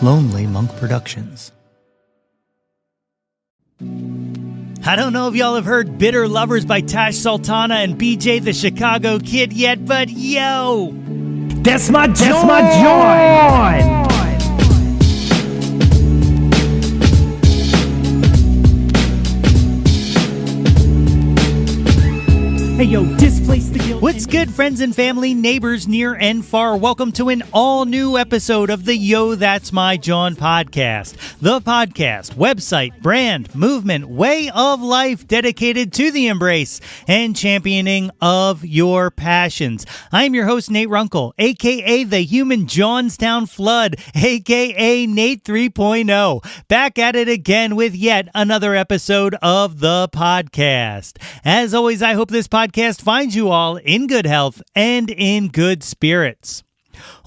Lonely Monk Productions. I don't know if y'all have heard Bitter Lovers by Tash Sultana and BJ the Chicago Kid yet, but yo! That's my Jawn! Hey yo, displace the guilt. What's good, friends and family, neighbors near and far? Welcome to an all-new episode of the Yo, That's My Jawn podcast. The podcast, website, brand, movement, way of life dedicated to the embrace and championing of your passions. I'm your host, Nate Runkle, a.k.a. the human Johnstown Flood, a.k.a. Nate 3.0. Back at it again with yet another episode of the podcast. As always, I hope this podcast finds you all in good health and in good spirits.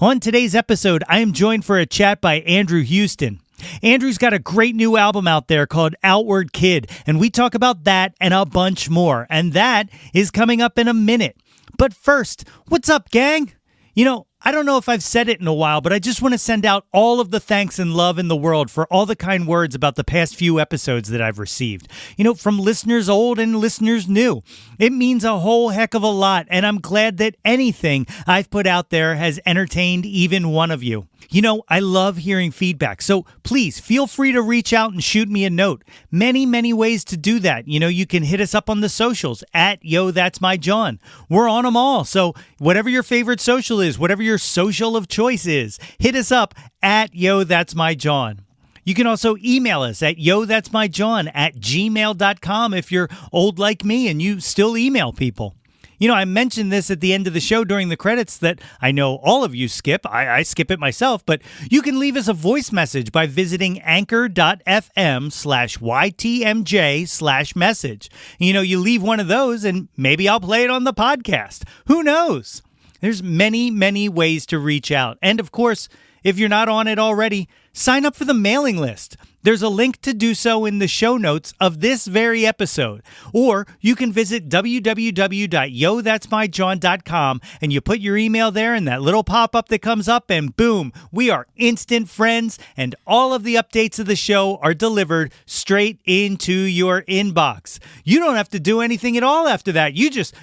On today's episode, I am joined for a chat by Andrew Huston. Andrew's got a great new album out there called Outward Kid, and we talk about that and a bunch more, and that is coming up in a minute. But first, what's up, gang? You know, I don't know if I've said it in a while, but I just want to send out all of the thanks and love in the world for all the kind words about the past few episodes that I've received. You know, from listeners old and listeners new. It means a whole heck of a lot, and I'm glad that anything I've put out there has entertained even one of you. You know, I love hearing feedback, so please feel free to reach out and shoot me a note. Many ways to do that. You know, you can hit us up on the socials at Yo, That's My Jawn. We're on them all, so whatever your favorite social is, whatever your social of choice is, hit us up at Yo, That's My Jawn. You can also email us at yothat'smyjawn@gmail.com if you're old like me and you still email people. You know, I mentioned this at the end of the show during the credits that I know all of you skip. I skip it myself, but you can leave us a voice message by visiting anchor.fm/YTMJ/message. You know, you leave one of those and maybe I'll play it on the podcast. Who knows? There's many ways to reach out. And of course, if you're not on it already, sign up for the mailing list. There's a link to do so in the show notes of this very episode. Or you can visit www.yothat'smyjawn.com and you put your email there and that little pop-up that comes up and boom, we are instant friends and all of the updates of the show are delivered straight into your inbox. You don't have to do anything at all after that. You just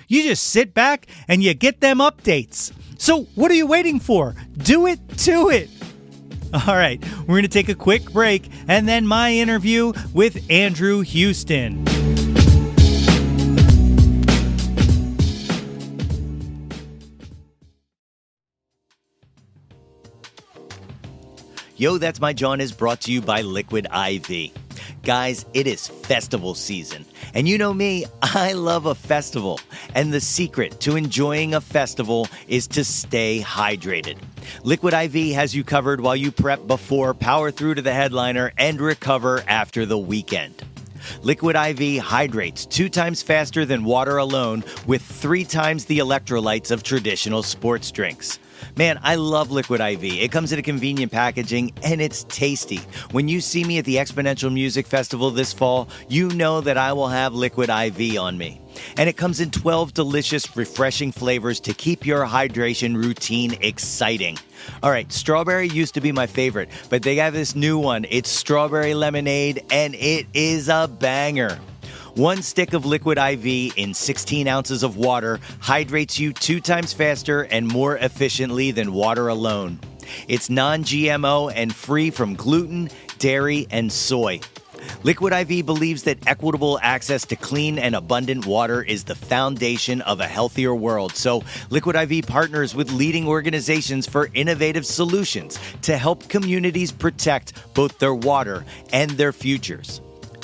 sit back and you get them updates. So what are you waiting for? Do it to it. All right, we're going to take a quick break and then my interview with Andrew Huston. Yo, That's My Jawn is brought to you by Liquid IV. Guys, it is festival season. And you know me, I love a festival. And the secret to enjoying a festival is to stay hydrated. Liquid IV has you covered while you prep before, power through to the headliner, and recover after the weekend. Liquid IV hydrates 2 times faster than water alone with 3 times the electrolytes of traditional sports drinks. Man, I love Liquid IV. It comes in a convenient packaging and it's tasty. When you see me at the Exponential Music Festival this fall, you know that I will have Liquid IV on me. And it comes in 12 delicious, refreshing flavors to keep your hydration routine exciting. All right, strawberry used to be my favorite, but they have this new one. It's strawberry lemonade and it is a banger. 1 stick of Liquid IV in 16 ounces of water hydrates you 2 times faster and more efficiently than water alone. It's non-GMO and free from gluten, dairy, and soy. Liquid IV believes that equitable access to clean and abundant water is the foundation of a healthier world. So Liquid IV partners with leading organizations for innovative solutions to help communities protect both their water and their futures.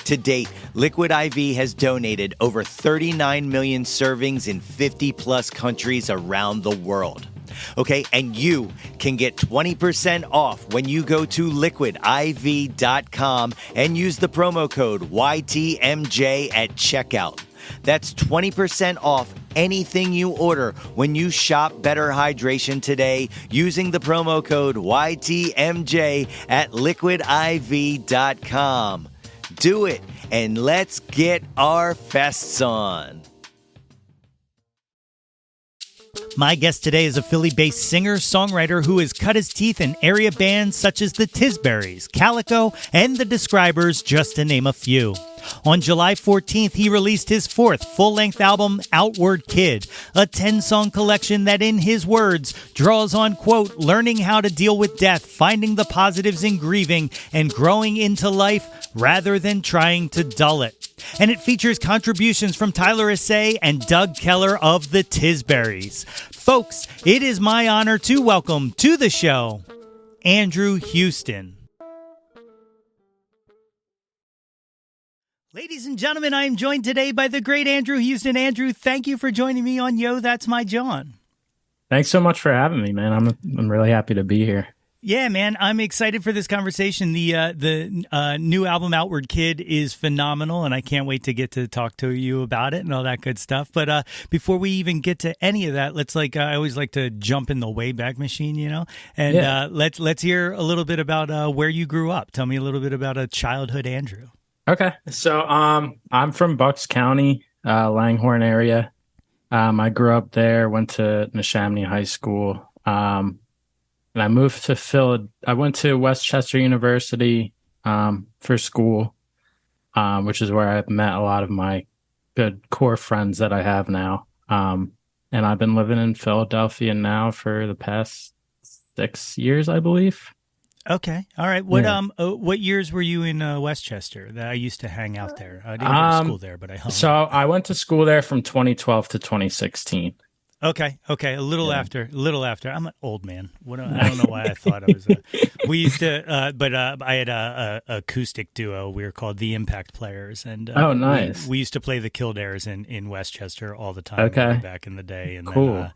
To date, Liquid IV has donated over 39 million servings in 50-plus countries around the world. Okay, and you can get 20% off when you go to liquidiv.com and use the promo code YTMJ at checkout. That's 20% off anything you order when you shop Better Hydration today using the promo code YTMJ at liquidiv.com. Do it, and let's get our fests on. My guest today is a Philly-based singer-songwriter who has cut his teeth in area bands such as the Tisberries, Calico, and the Describers, just to name a few. On July 14th, he released his fourth full-length album, Outward Kid, a 10-song collection that, in his words, draws on, quote, learning how to deal with death, finding the positives in grieving, and growing into life rather than trying to dull it. And it features contributions from Tyler Assay and Doug Keller of the Tisberries. Folks, it is my honor to welcome to the show, Andrew Huston. Ladies and gentlemen, I am joined today by the great Andrew Huston. Andrew, thank you for joining me on Yo, That's My Jawn. Thanks so much for having me, man. I'm really happy to be here. Yeah, man, I'm excited for this conversation. The new album, Outward Kid, is phenomenal, and I can't wait to get to talk to you about it and all that good stuff. But before we even get to any of that, let's I always like to jump in the Wayback Machine, you know, and let's hear a little bit about where you grew up. Tell me a little bit about a childhood Andrew. Okay, so I'm from Bucks County, Langhorne area. I grew up there, went to Neshaminy High School. And I moved to Philly. I went to Westchester University for school, which is where I've met a lot of my good core friends that I have now. And I've been living in Philadelphia now for the past 6 years, I believe. Okay. All right. What years were you in Westchester? I used to hang out there. I didn't go to school there, but I hung. So I went to school there from 2012 to 2016. Okay. A little after. I'm an old man. I don't know why I thought I was. We used to, but I had a acoustic duo. We were called the Impact Players, and oh, nice. We used to play the Kildares in Westchester all the time. Okay, back in the day, and cool. Then,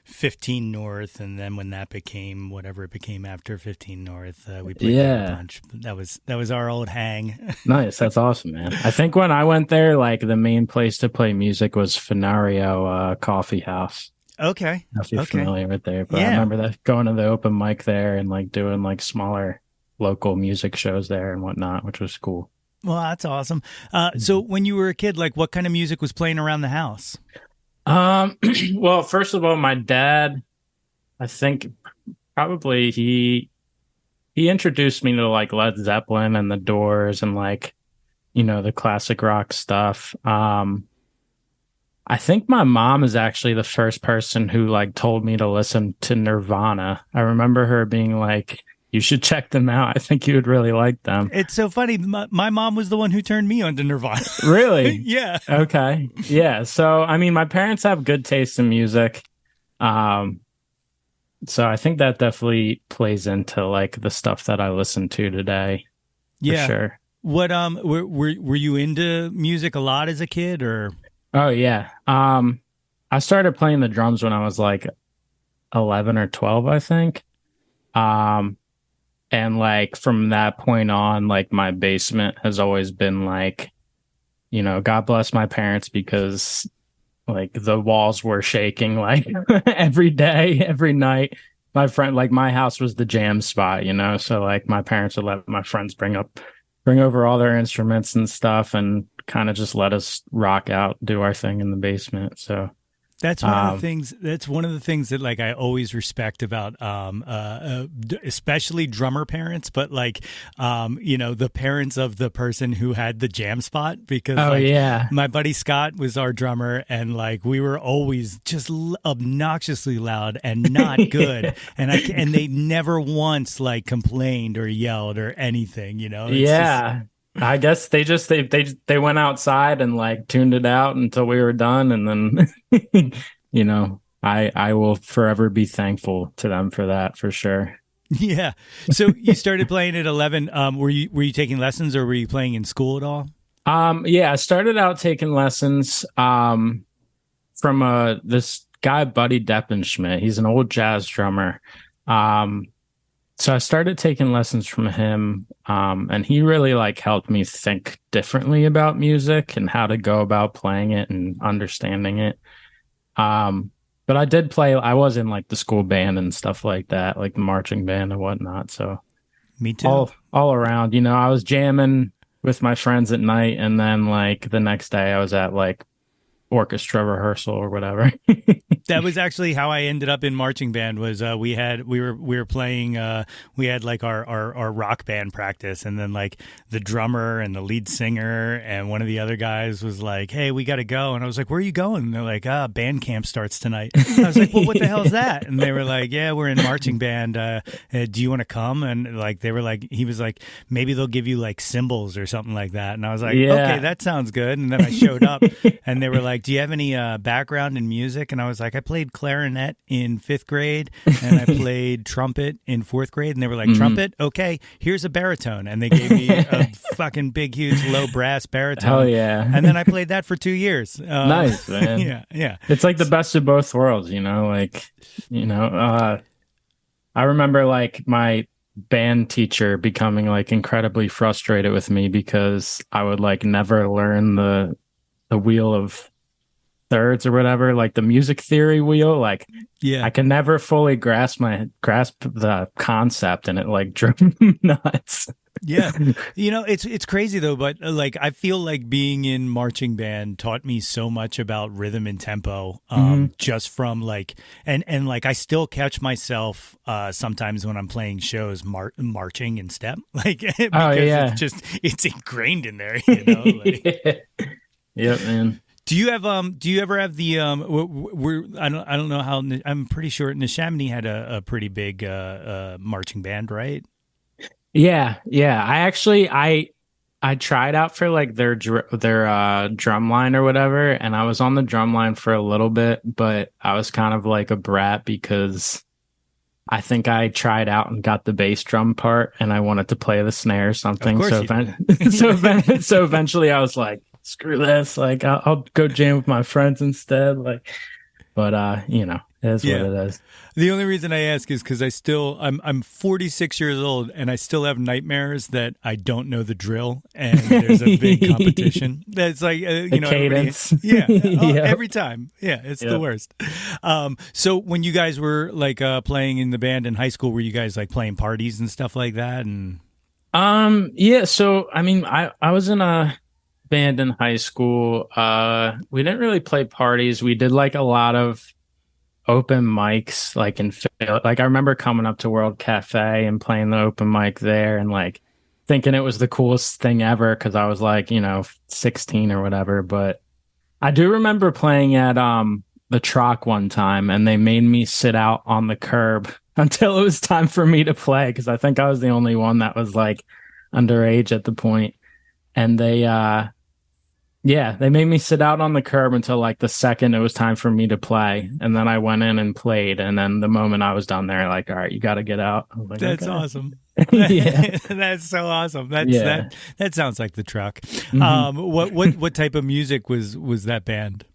15 North, and then when that became whatever it became after 15 North, we played there a bunch. That was our old hang. Nice, that's awesome, man. I think when I went there, the main place to play music was Fenario Coffee House. Okay, I don't know if you're familiar with there, but I remember that going to the open mic there and doing smaller local music shows there and whatnot, which was cool. Well, that's awesome. So when you were a kid, what kind of music was playing around the house? Well, first of all, my dad, I think probably he introduced me to Led Zeppelin and the Doors and the classic rock stuff. I think my mom is actually the first person who told me to listen to Nirvana. I remember her being like, you should check them out. I think you would really like them. It's so funny. My mom was the one who turned me on to Nirvana. Really? Yeah. Okay. Yeah. So, my parents have good taste in music. So I think that definitely plays into the stuff that I listen to today. Yeah. For sure. What, were you into music a lot as a kid or? Oh, yeah. I started playing the drums when I was 11 or 12, I think. And from that point on, my basement has always been God bless my parents because the walls were shaking every day, every night. My friend, my house was the jam spot, so my parents would let my friends bring over all their instruments and stuff and kind of just let us rock out, do our thing in the basement. So that's one of the things. That's one of the things that I always respect about, especially drummer parents, but the parents of the person who had the jam spot because my buddy Scott was our drummer and we were always just obnoxiously loud and not good, and they never once complained or yelled or anything, I guess they went outside and tuned it out until we were done, and then I will forever be thankful to them for that for sure. Yeah. So you started playing at 11. Were you taking lessons or were you playing in school at all? Yeah, I started out taking lessons from this guy Buddy Deppenschmidt. He's an old jazz drummer. So I started taking lessons from him, and he really helped me think differently about music and how to go about playing it and understanding it. But I did play. I was in the school band and stuff like that, the marching band and whatnot. So me too. All around, I was jamming with my friends at night, and then the next day I was at orchestra rehearsal or whatever. That was actually how I ended up in marching band. Was we were playing we had like our rock band practice, and then like the drummer and the lead singer and one of the other guys was like, "Hey, we got to go," and I was like, "Where are you going?" And they're like, "Band camp starts tonight." And I was like, "Well, what the hell is that?" And they were like, "Yeah, we're in marching band. Do you want to come?" And like they were like, he was like, "Maybe they'll give you like cymbals or something like that." And I was like, "Okay, that sounds good." And then I showed up, and they were like, "Do you have any background in music?" And I was like, "I played clarinet in 5th grade, and I played trumpet in 4th grade." And they were like, "Trumpet? Okay, here's a baritone." And they gave me a fucking big, huge, low brass baritone. Oh, yeah. And then I played that for 2 years. Nice, man. Yeah. It's like the best of both worlds, I remember like my band teacher becoming like incredibly frustrated with me because I would like never learn the wheel of thirds or whatever, like the music theory wheel. Like, Yeah. I can never fully grasp the concept, and it like drove me nuts. Yeah. It's crazy though, but like I feel like being in marching band taught me so much about rhythm and tempo, just from like and like I still catch myself sometimes when I'm playing shows marching in step, like because it's ingrained in there, like. Yep, man. Do you ever have the I don't know how, I'm pretty sure Neshaminy had a pretty big marching band, right? Yeah. I tried out for like their drum line or whatever, and I was on the drum line for a little bit, but I was kind of like a brat because I think I tried out and got the bass drum part, and I wanted to play the snare or something. So eventually I was like, screw this, like I'll go jam with my friends instead. Like, but it is what it is. The only reason I ask is because I'm 46 years old, and I still have nightmares that I don't know the drill, and there's a big competition. That's like the cadence. Every time. Yeah, it's the worst. So when you guys were like playing in the band in high school, were you guys like playing parties and stuff like that? And so I mean, I was in a band in high school. We didn't really play parties. We did like a lot of open mics, like like I remember coming up to World Cafe and playing the open mic there, and like thinking it was the coolest thing ever because I was like 16 or whatever. But I do remember playing at the Troc one time, and they made me sit out on the curb until it was time for me to play, because I think I was the only one that was like underage at the point. And they made me sit out on the curb until like the second it was time for me to play. And then I went in and played. And then the moment I was done there, like, all right, you got to get out. I was like, that's okay. Awesome. Yeah. That's so awesome. That sounds like the truck. What type of music was that band?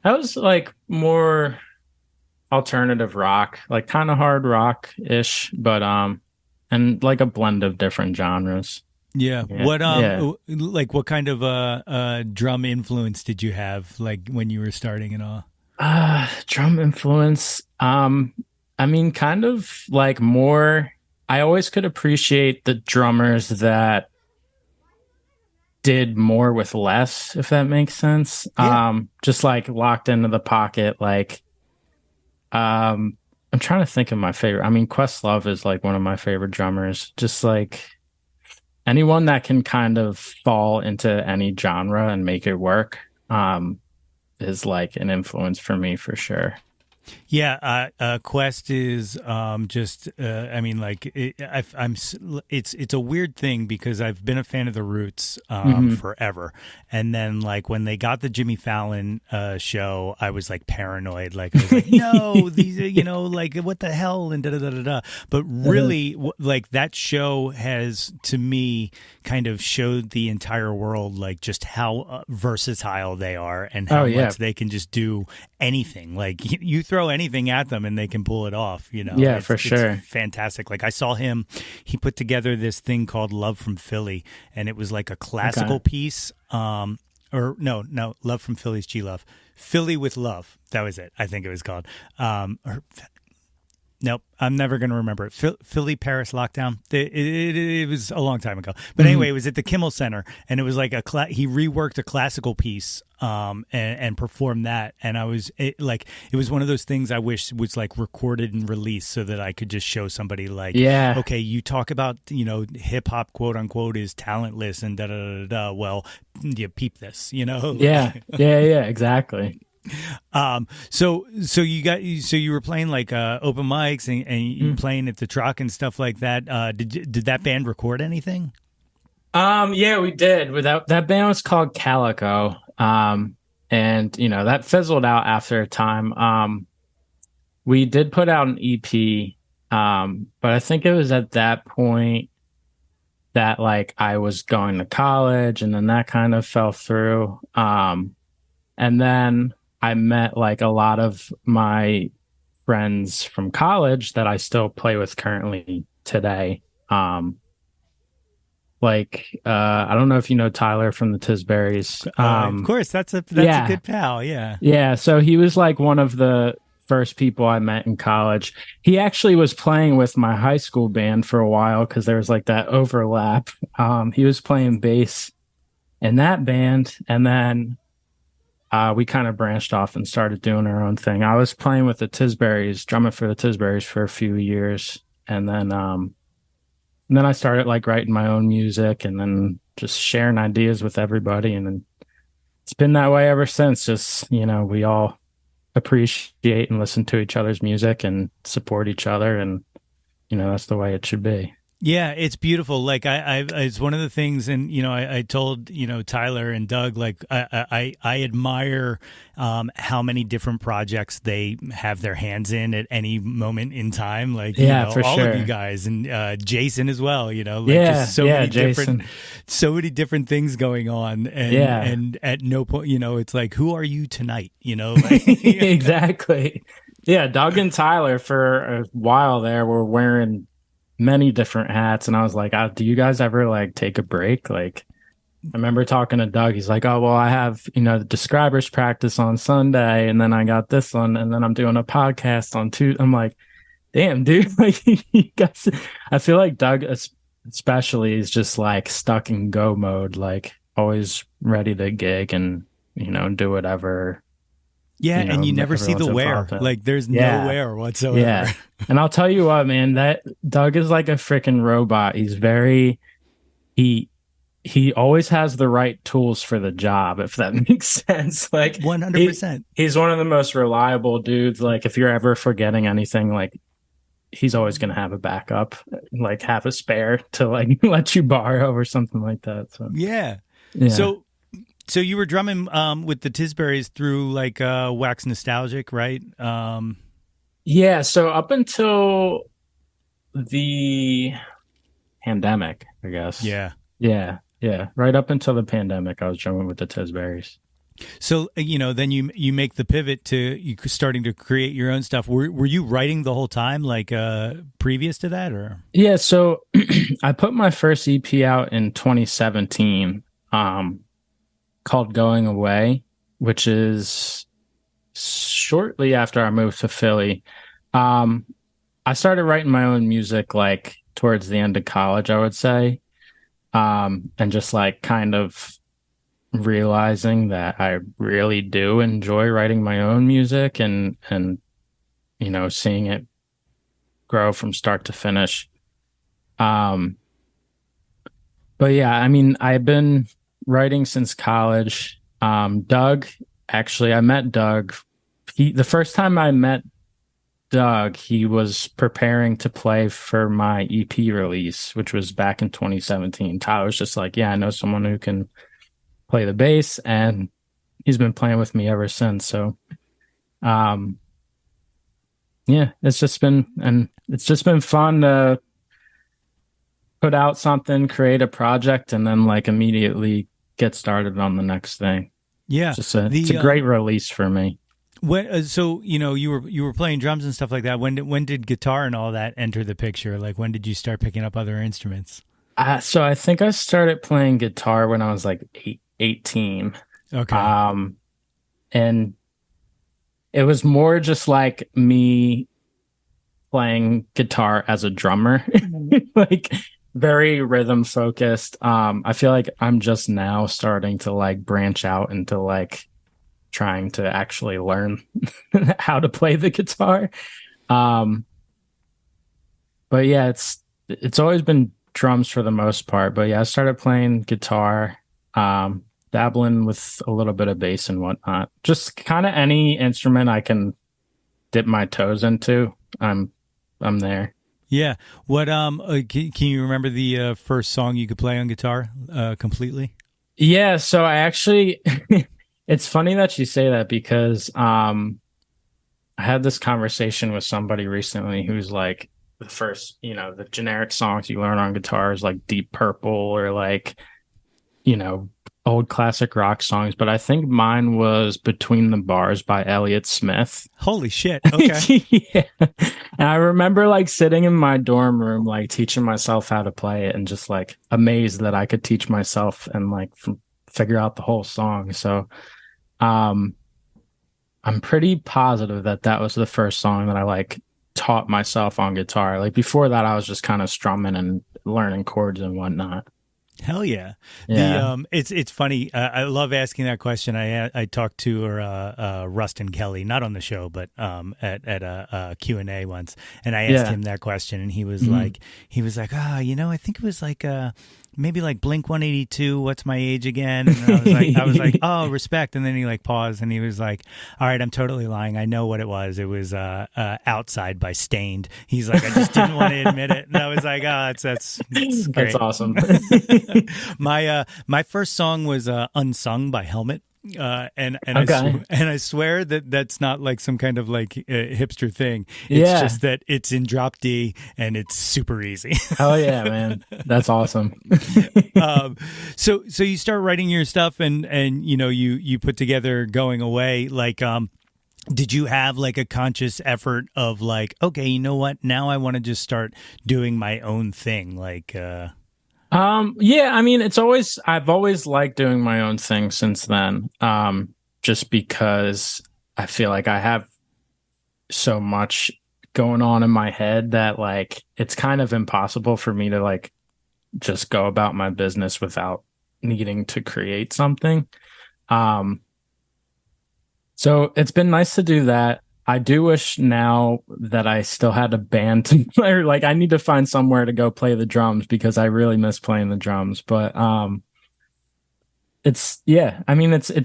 That was like more alternative rock, like kind of hard rock-ish, but and like a blend of different genres. Yeah. What like what kind of drum influence did you have like when you were starting and all? Drum influence. I mean, kind of like more. I always could appreciate the drummers that did more with less, if that makes sense. Yeah. Just like locked into the pocket. Like, I'm trying to think of my favorite. I mean, Questlove is like one of my favorite drummers. Just like anyone that can kind of fall into any genre and make it work, is like an influence for me for sure. Yeah, Quest is just. I mean, like it's a weird thing because I've been a fan of the Roots forever, and then like when they got the Jimmy Fallon show, I was like paranoid. Like I was like, no, these like what the hell and da da da da da. But really, like that show has to me kind of showed the entire world like just how versatile they are and how much they can just do anything. Like you throw anything at them and they can pull it off, Yeah, for sure. It's fantastic. Like I saw he put together this thing called Love from Philly, and it was like a classical piece. Or no, Love from Philly's G-Love. Philly with Love. That was it. I think it was called. Nope, I'm never going to remember it. Philly Paris Lockdown. It was a long time ago. But anyway, it was at the Kimmel Center, and it was like he reworked a classical piece and perform that. And it was one of those things I wish was like recorded and released so that I could just show somebody like, Yeah. okay, you talk about, hip hop, quote unquote, is talentless and da da da da. Well, you peep this, Yeah, exactly. So you were playing like open mics and you playing at the truck and stuff like that. Did that band record anything? Yeah, we did. That band was called Calico. And that fizzled out after a time. We did put out an EP. But I think it was at that point that like I was going to college, and then that kind of fell through. And then I met like a lot of my friends from college that I still play with currently today. I don't know if you know Tyler from the Tisberries. Of course, that's a good pal. Yeah. Yeah. So he was like one of the first people I met in college. He actually was playing with my high school band for a while because there was like that overlap. He was playing bass in that band, and then we kind of branched off and started doing our own thing. I was playing with the Tisberries, drumming for the Tisberries for a few years, and then I started like writing my own music and then just sharing ideas with everybody, and then it's been that way ever since. Just we all appreciate and listen to each other's music and support each other, and that's the way it should be. Yeah, it's beautiful. Like it's one of the things, and I told Tyler and Doug, like I admire how many different projects they have their hands in at any moment in time. Like for all sure. of you guys, and Jason as well. Just so many different things going on, and at no point it's like, who are you tonight? Exactly. Yeah, Doug and Tyler for a while there were wearing many different hats, and I was like, do you guys ever like take a break? Like, I remember talking to Doug. He's like, oh well, I have the describers practice on Sunday, and then I got this one, and then I'm doing a podcast on Tuesday. I'm like, damn, dude. Like, you guys, I feel like Doug especially is just like stuck in go mode, like always ready to gig and do whatever. Yeah, and you never see the wear. Like, there's no wear whatsoever. Yeah, and I'll tell you what, man, that Doug is like a freaking robot. He's he always has the right tools for the job, if that makes sense. Like 100%. He's one of the most reliable dudes. Like, if you're ever forgetting anything, like he's always going to have a backup, like have a spare to like let you borrow or something like that. So yeah. So you were drumming with the Tisberries through like Wax Nostalgic, right? Yeah. So up until the pandemic, I guess. Yeah. Right up until the pandemic, I was drumming with the Tisberries. So then you make the pivot to you starting to create your own stuff. Were you writing the whole time, like previous to that, or? Yeah. So I put my first EP out in 2017. Called Going Away, which is shortly after I moved to Philly. I started writing my own music like towards the end of college, I would say. And just like kind of realizing that I really do enjoy writing my own music and seeing it grow from start to finish. But yeah, I mean, I've been writing since college. Doug, actually, I met Doug. The first time I met Doug, he was preparing to play for my EP release, which was back in 2017. Tyler was just like, yeah, I know someone who can play the bass, and he's been playing with me ever since. So, it's just been fun to put out something, create a project, and then like immediately get started on the next thing. Yeah, it's a great release for me. So you were playing drums and stuff like that. When did guitar and all that enter the picture? Like, when did you start picking up other instruments? So I think I started playing guitar when I was like 18. Okay. And it was more just like me playing guitar as a drummer, like very rhythm focused. I feel like I'm just now starting to like branch out into like trying to actually learn how to play the guitar. Um, but yeah, it's always been drums for the most part. But yeah, I started playing guitar, dabbling with a little bit of bass and whatnot. Just kind of any instrument I can dip my toes into. I'm there. Yeah. What can you remember the first song you could play on guitar completely? Yeah, so I actually it's funny that you say that because I had this conversation with somebody recently who's like the first, the generic songs you learn on guitar is like Deep Purple or like, old classic rock songs, but I think mine was Between the Bars by Elliott Smith. Holy shit. Okay. Yeah. And I remember like sitting in my dorm room, like teaching myself how to play it and just like amazed that I could teach myself and like figure out the whole song. So, I'm pretty positive that that was the first song that I like taught myself on guitar. Like before that, I was just kind of strumming and learning chords and whatnot. Hell yeah. Yeah. It's funny. I love asking that question. I talked to Huston Kelly, not on the show, but at a Q&A once, and I asked him that question, and he was like, I think it was like maybe like Blink 182. What's my age again? And I was like, oh, respect. And then he like paused, and he was like, all right, I'm totally lying. I know what it was. It was Outside by Stained. He's like, I just didn't want to admit it, and I was like, oh, that's great. That's awesome. My first song was Unsung by Helmet. And Okay. I swear that that's not like some kind of like hipster thing. It's just that it's in drop D and it's super easy. Oh yeah, man, that's awesome. So you start writing your stuff and you put together Going Away. Like did you have like a conscious effort of like, okay, you know what, now I want to just start doing my own thing, like yeah, I mean, I've always liked doing my own thing since then. Just because I feel like I have so much going on in my head that like it's kind of impossible for me to like just go about my business without needing to create something. So it's been nice to do that. I do wish now that I still had a band to play. Like I need to find somewhere to go play the drums because I really miss playing the drums. But it's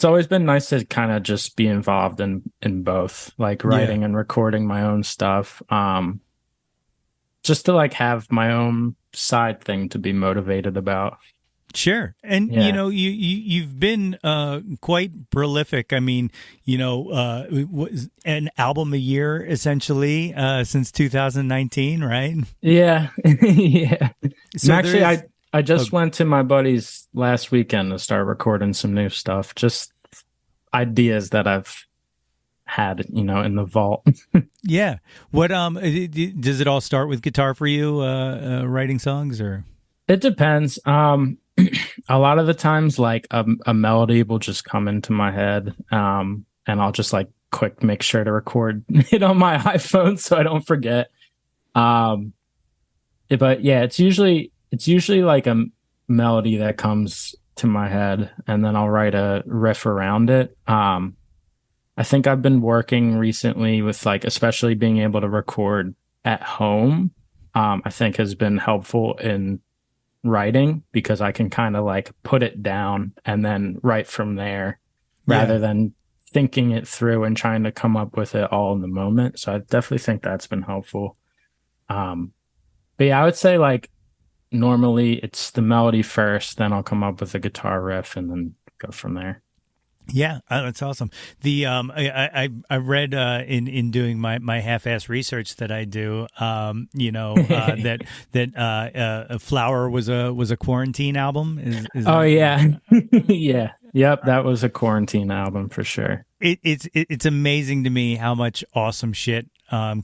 always been nice to kind of just be involved in both, like writing and recording my own stuff. Just to like have my own side thing to be motivated about. Sure. And, you've been quite prolific. I mean, an album a year essentially since 2019, right? Yeah. Yeah. So actually, I just went to my buddy's last weekend to start recording some new stuff. Just ideas that I've had, in the vault. Yeah. What does it all start with guitar for you, writing songs, or? It depends. A lot of the times like a melody will just come into my head, and I'll just like quick make sure to record it on my iPhone so I don't forget. But yeah, it's usually like a melody that comes to my head, and then I'll write a riff around it. I think I've been working recently with like especially being able to record at home. I think has been helpful in writing because I can kind of like put it down and then write from there rather than thinking it through and trying to come up with it all in the moment. So I definitely think that's been helpful. But yeah, I would say like normally it's the melody first, then I'll come up with a guitar riff and then go from there. Yeah, that's awesome. The I read in doing my half-ass research that I do, that Flower was a quarantine album. Yeah, yeah, yep, that was a quarantine album for sure. It's amazing to me how much awesome shit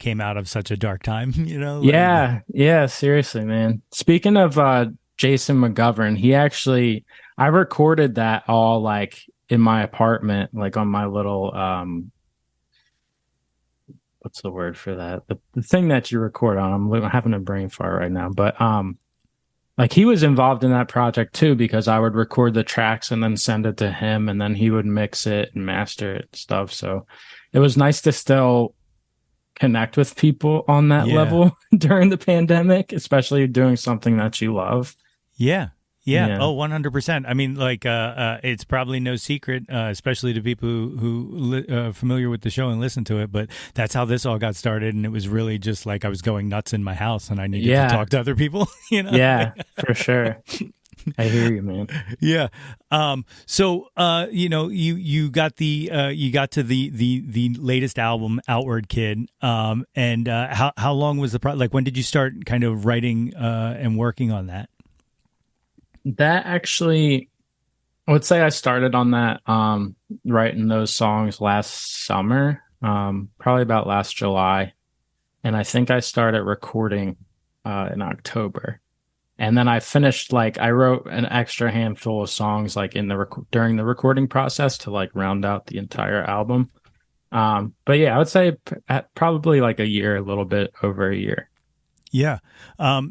came out of such a dark time. Yeah, seriously, man. Speaking of Jason McGovern, I recorded that all like in my apartment, like on my little what's the word for that? The thing that you record on. I'm having a brain fart right now, but like he was involved in that project too, because I would record the tracks and then send it to him, and then he would mix it and master it and stuff. So it was nice to still connect with people on that level during the pandemic, especially doing something that you love. Yeah. Oh, 100%. I mean, like, it's probably no secret, especially to people who familiar with the show and listen to it, but that's how this all got started. And it was really just like I was going nuts in my house and I needed to talk to other people, you know? Yeah, for sure. I hear you, man. Yeah. So, you know, you got you got to the latest album, Outward Kid. And how long was the like, when did you start kind of writing and working on that? That actually, I would say I started on that, writing those songs last summer, probably about last July. And I think I started recording in October. And then I finished, like, I wrote an extra handful of songs, like, in during the recording process to, like, round out the entire album. But yeah, I would say probably like a year, a little bit over a year. Yeah.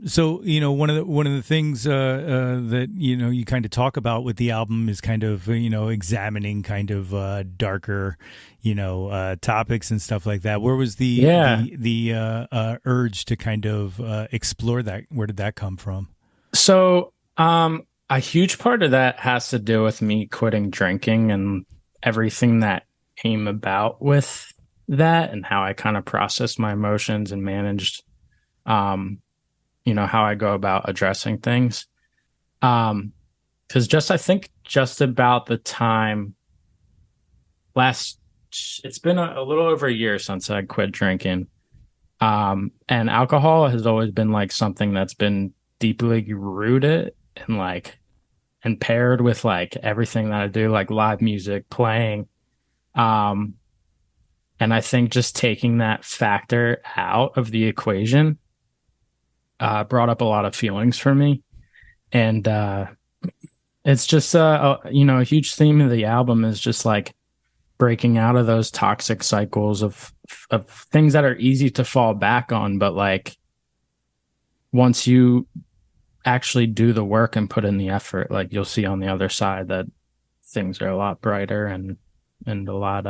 So, you know, one of the things that, you know, you kind of talk about with the album is kind of, you know, examining kind of darker, you know, topics and stuff like that. Where was the urge to kind of explore that? Where did that come from? So a huge part of that has to do with me quitting drinking and everything that came about with that, and how I kind of processed my emotions and managed you know, how I go about addressing things. Because I think just about the time it's been a little over a year since I quit drinking. And alcohol has always been like something that's been deeply rooted and paired with like everything that I do, like live music, playing. And I think just taking that factor out of the equation brought up a lot of feelings for me. And it's just, you know, a huge theme of the album is just like breaking out of those toxic cycles of things that are easy to fall back on. But like, once you actually do the work and put in the effort, like you'll see on the other side that things are a lot brighter and a lot,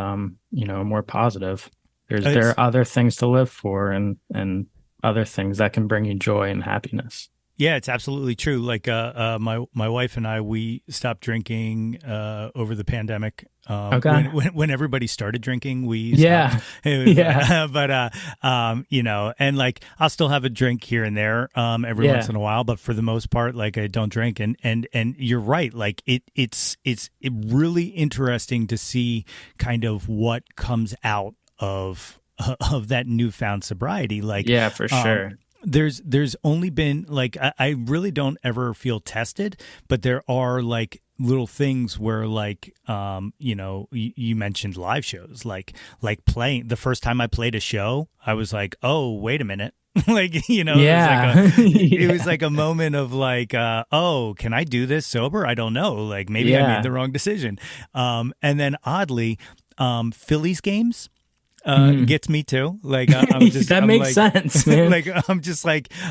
you know, more positive. There are other things to live for and other things that can bring you joy and happiness. Yeah, it's absolutely true. Like my wife and I, we stopped drinking over the pandemic. When everybody started drinking, we stopped. But you know, and like I'll still have a drink here and there every once in a while, but for the most part, like I don't drink. And you're right. Like it's really interesting to see kind of what comes out of that newfound sobriety. Like, yeah, for sure. There's only been like, I really don't ever feel tested, but there are like little things where like, you know, you mentioned live shows, like playing the first time I played a show, I was like, oh, wait a minute. Like, you know, it was like a moment of like, oh, can I do this sober? I don't know. Like maybe I made the wrong decision. And then oddly, Phillies games gets me too. Like I'm just that makes sense, man. Like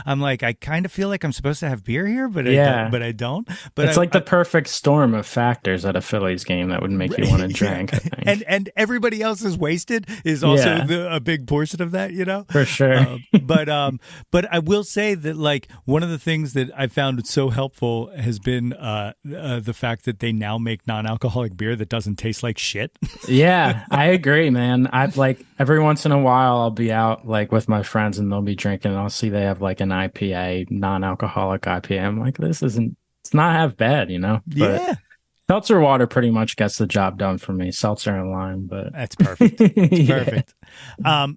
I'm like I kind of feel like I'm supposed to have beer here, but I don't. But it's like the perfect storm of factors at a Phillies game that would make you want to drink. I think. And everybody else is wasted is also a big portion of that, you know, for sure. But I will say that like one of the things that I found so helpful has been the fact that they now make non-alcoholic beer that doesn't taste like shit. Yeah, I agree, man. I've like every once in a while I'll be out like with my friends and they'll be drinking and I'll see they have like an IPA, non-alcoholic IPA. I'm like, it's not half bad, you know? But seltzer water pretty much gets the job done for me. Seltzer and lime, but that's perfect. It's perfect.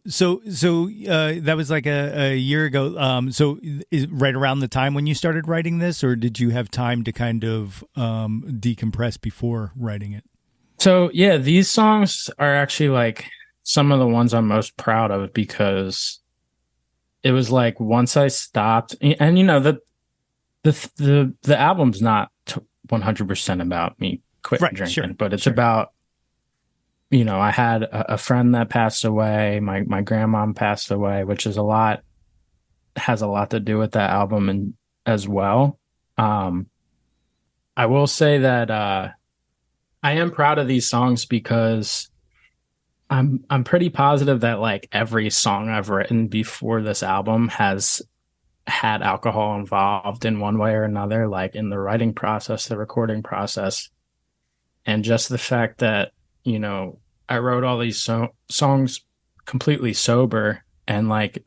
So that was like a year ago. So is right around the time when you started writing this, or did you have time to kind of decompress before writing it? So yeah, these songs are actually like some of the ones I'm most proud of, because it was like once I stopped, and you know, the album's not 100% about me quitting drinking, but it's about, you know, I had a friend that passed away, my grandmom passed away, which is has a lot to do with that album and as well. Um, I will say that I am proud of these songs because I'm pretty positive that like every song I've written before this album has had alcohol involved in one way or another, like in the writing process, the recording process, and just the fact that, you know, I wrote all these songs completely sober, and like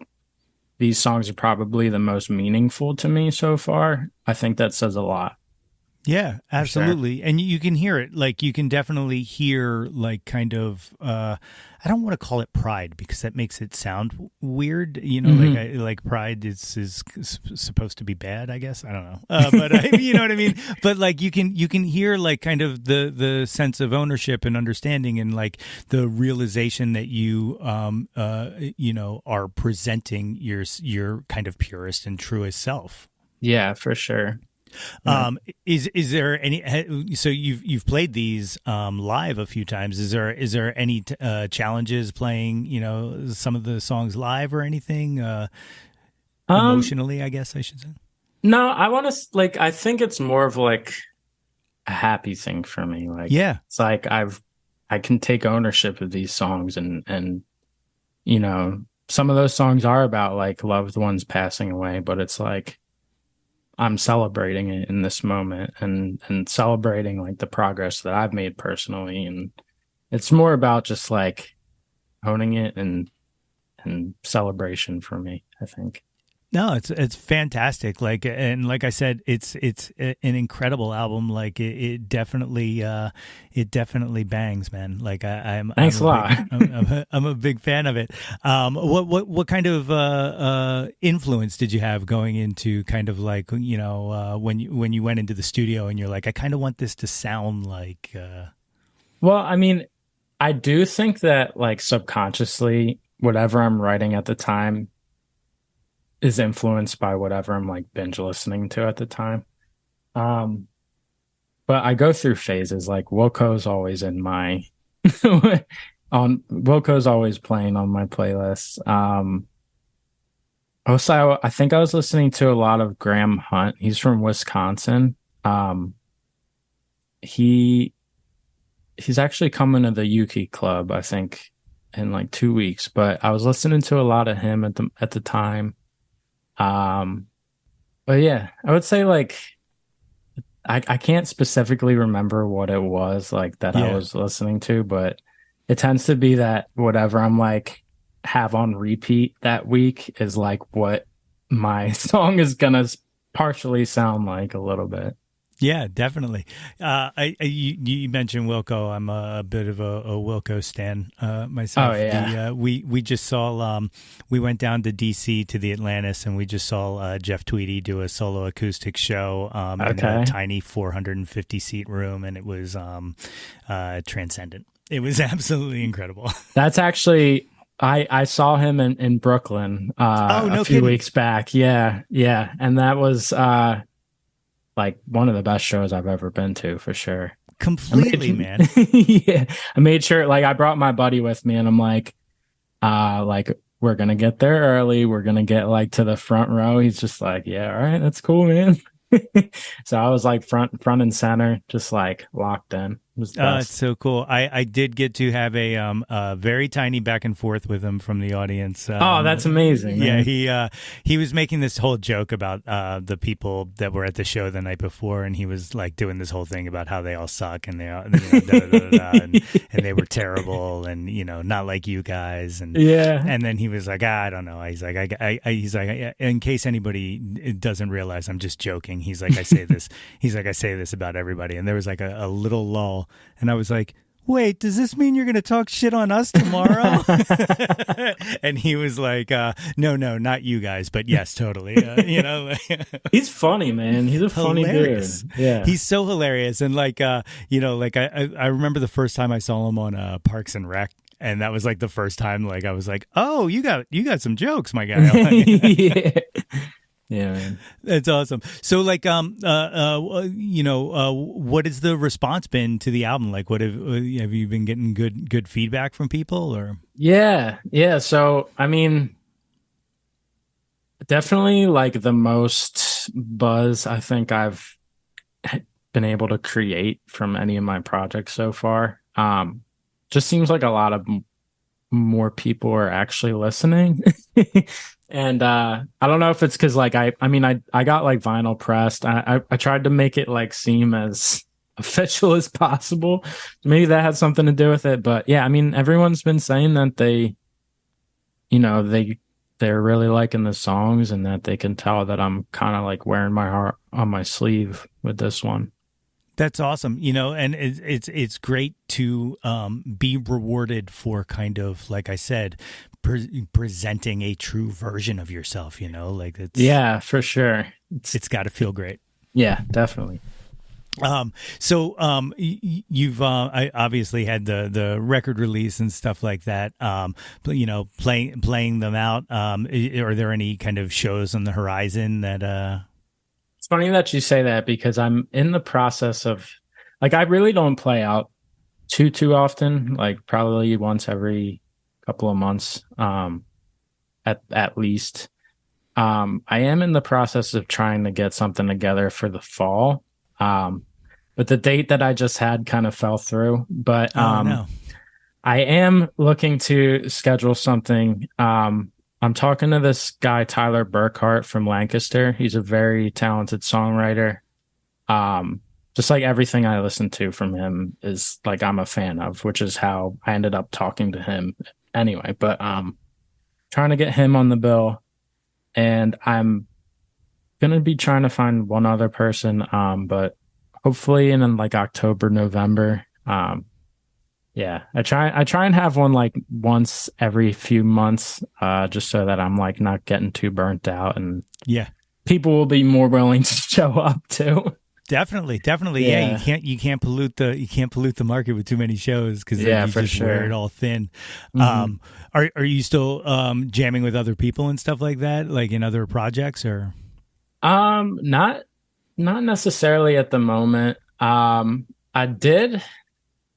these songs are probably the most meaningful to me so far. I think that says a lot. Yeah, Sure. absolutely. And you can hear it. Like you can definitely hear like kind of I don't want to call it pride because that makes it sound weird, you know, Hmm. like pride is supposed to be bad, I guess. I don't know. But you know what I mean? But like you can hear like kind of the sense of ownership and understanding and like the realization that you know are presenting your kind of purest and truest self. Yeah, for sure. Yeah. Is there any? So you've played these live a few times. Is there any challenges playing? You know, some of the songs live or anything Um, emotionally? I guess I should say. no, I want to like. I think it's more of like a happy thing for me. Like Yeah, it's like I can take ownership of these songs, and you know, some of those songs are about like loved ones passing away, but it's like I'm celebrating it in this moment, and celebrating like the progress that I've made personally, and it's more about just like owning it and celebration for me, I think. no, it's fantastic. Like and like I said, it's an incredible album. Like it definitely bangs, man. Like I'm Thanks a a lot. big I'm a big fan of it. What kind of influence did you have going into kind of like you know when you went into the studio and you're like I kind of want this to sound like Well, I mean, I do think that like subconsciously, whatever I'm writing at the time is influenced by whatever I'm like binge listening to at the time. Um, but I go through phases. Like Wilco's always in my on Wilco's always playing on my playlist. Also, I think I was listening to a lot of Graham Hunt. He's from Wisconsin. Um, he he's actually coming to the Yuki Club, I think, in like 2 weeks. But I was listening to a lot of him at the time. Um, but yeah, I would say like I can't specifically remember what it was like that I yeah. was listening to, but it tends to be that whatever I'm like have on repeat that week is like what my song is gonna partially sound like a little bit. Yeah, definitely. You mentioned Wilco. I'm a bit of a Wilco stan Oh myself. yeah. We just saw we went down to DC to the Atlantis and we just saw Jeff Tweedy do a solo acoustic show in a Okay. tiny 450 seat room, and it was transcendent. It was absolutely incredible. That's actually I saw him in Brooklyn Oh, a no few kidding! weeks back. Yeah, yeah. And that was like one of the best shows I've ever been to for sure. I Completely, made man. yeah, I made sure like I brought my buddy with me and I'm like we're gonna get there early. We're gonna get like to the front row. He's just like, yeah, all right, that's cool, man. So I was like front and center, just like locked in. It was the It's best. so cool. I did get to have a very tiny back and forth with him from the audience. Oh, that's amazing, Yeah, man. he was making this whole joke about the people that were at the show the night before, and he was like doing this whole thing about how they all suck and they all, you know, da, da, da, da, da, and they were terrible and you know not like you guys Yeah. and then he was like I don't know. He's like he's like in case anybody doesn't realize I'm just joking. He's like I say this. He's like I say this about everybody, and there was like a little lull. And I was like, wait, does this mean you're going to talk shit on us tomorrow? And he was like, no, not you guys, but yes, totally. You know, He's funny, man. He's a funny hilarious. dude. Yeah. He's so hilarious. And like, you know, like I remember the first time I saw him on Parks and Rec. And that was like the first time, like I was like, "Oh, you got some jokes, my guy." Yeah. Yeah, man. That's awesome. So, like, you know, what has the response been to the album? Like, what have you been getting good feedback from people, or? Yeah. Yeah. So, I mean, definitely like the most most buzz I think I've been able to create from any of my projects so far. Just seems like a lot of more people are actually listening. And I don't know if it's because like I got like vinyl pressed. I tried to make it like seem as official as possible. Maybe that had something to do with it. But yeah, I mean, everyone's been saying that they're really liking the songs and that they can tell that I'm kind of like wearing my heart on my sleeve with this one. That's awesome, and it's great to be rewarded for kind of, like I said, presenting a true version of yourself. Like yeah, for sure. It's got to feel great. Yeah, definitely. You've I obviously had the record release and stuff like that. But playing them out. Are there any kind of shows on the horizon that? It's funny that you say that because I'm in the process of, like, I really don't play out too often, like probably once every couple of months, at least. I am in the process of trying to get something together for the fall. But the date that I just had kind of fell through, but, no. I am looking to schedule something. I'm talking to this guy, Tyler Burkhart from Lancaster. He's a very talented songwriter. Just like everything I listen to from him is like I'm a fan of, which is how I ended up talking to him anyway. But trying to get him on the bill, and I'm gonna be trying to find one other person. But hopefully in like October, November. Yeah, I try and have one like once every few months, just so that I'm like not getting too burnt out, and yeah, people will be more willing to show up too. Definitely. Yeah, you can't pollute the market with too many shows because you just wear it all thin. Mm-hmm. Are you still jamming with other people and stuff like that, like in other projects, or? Not necessarily at the moment. I did.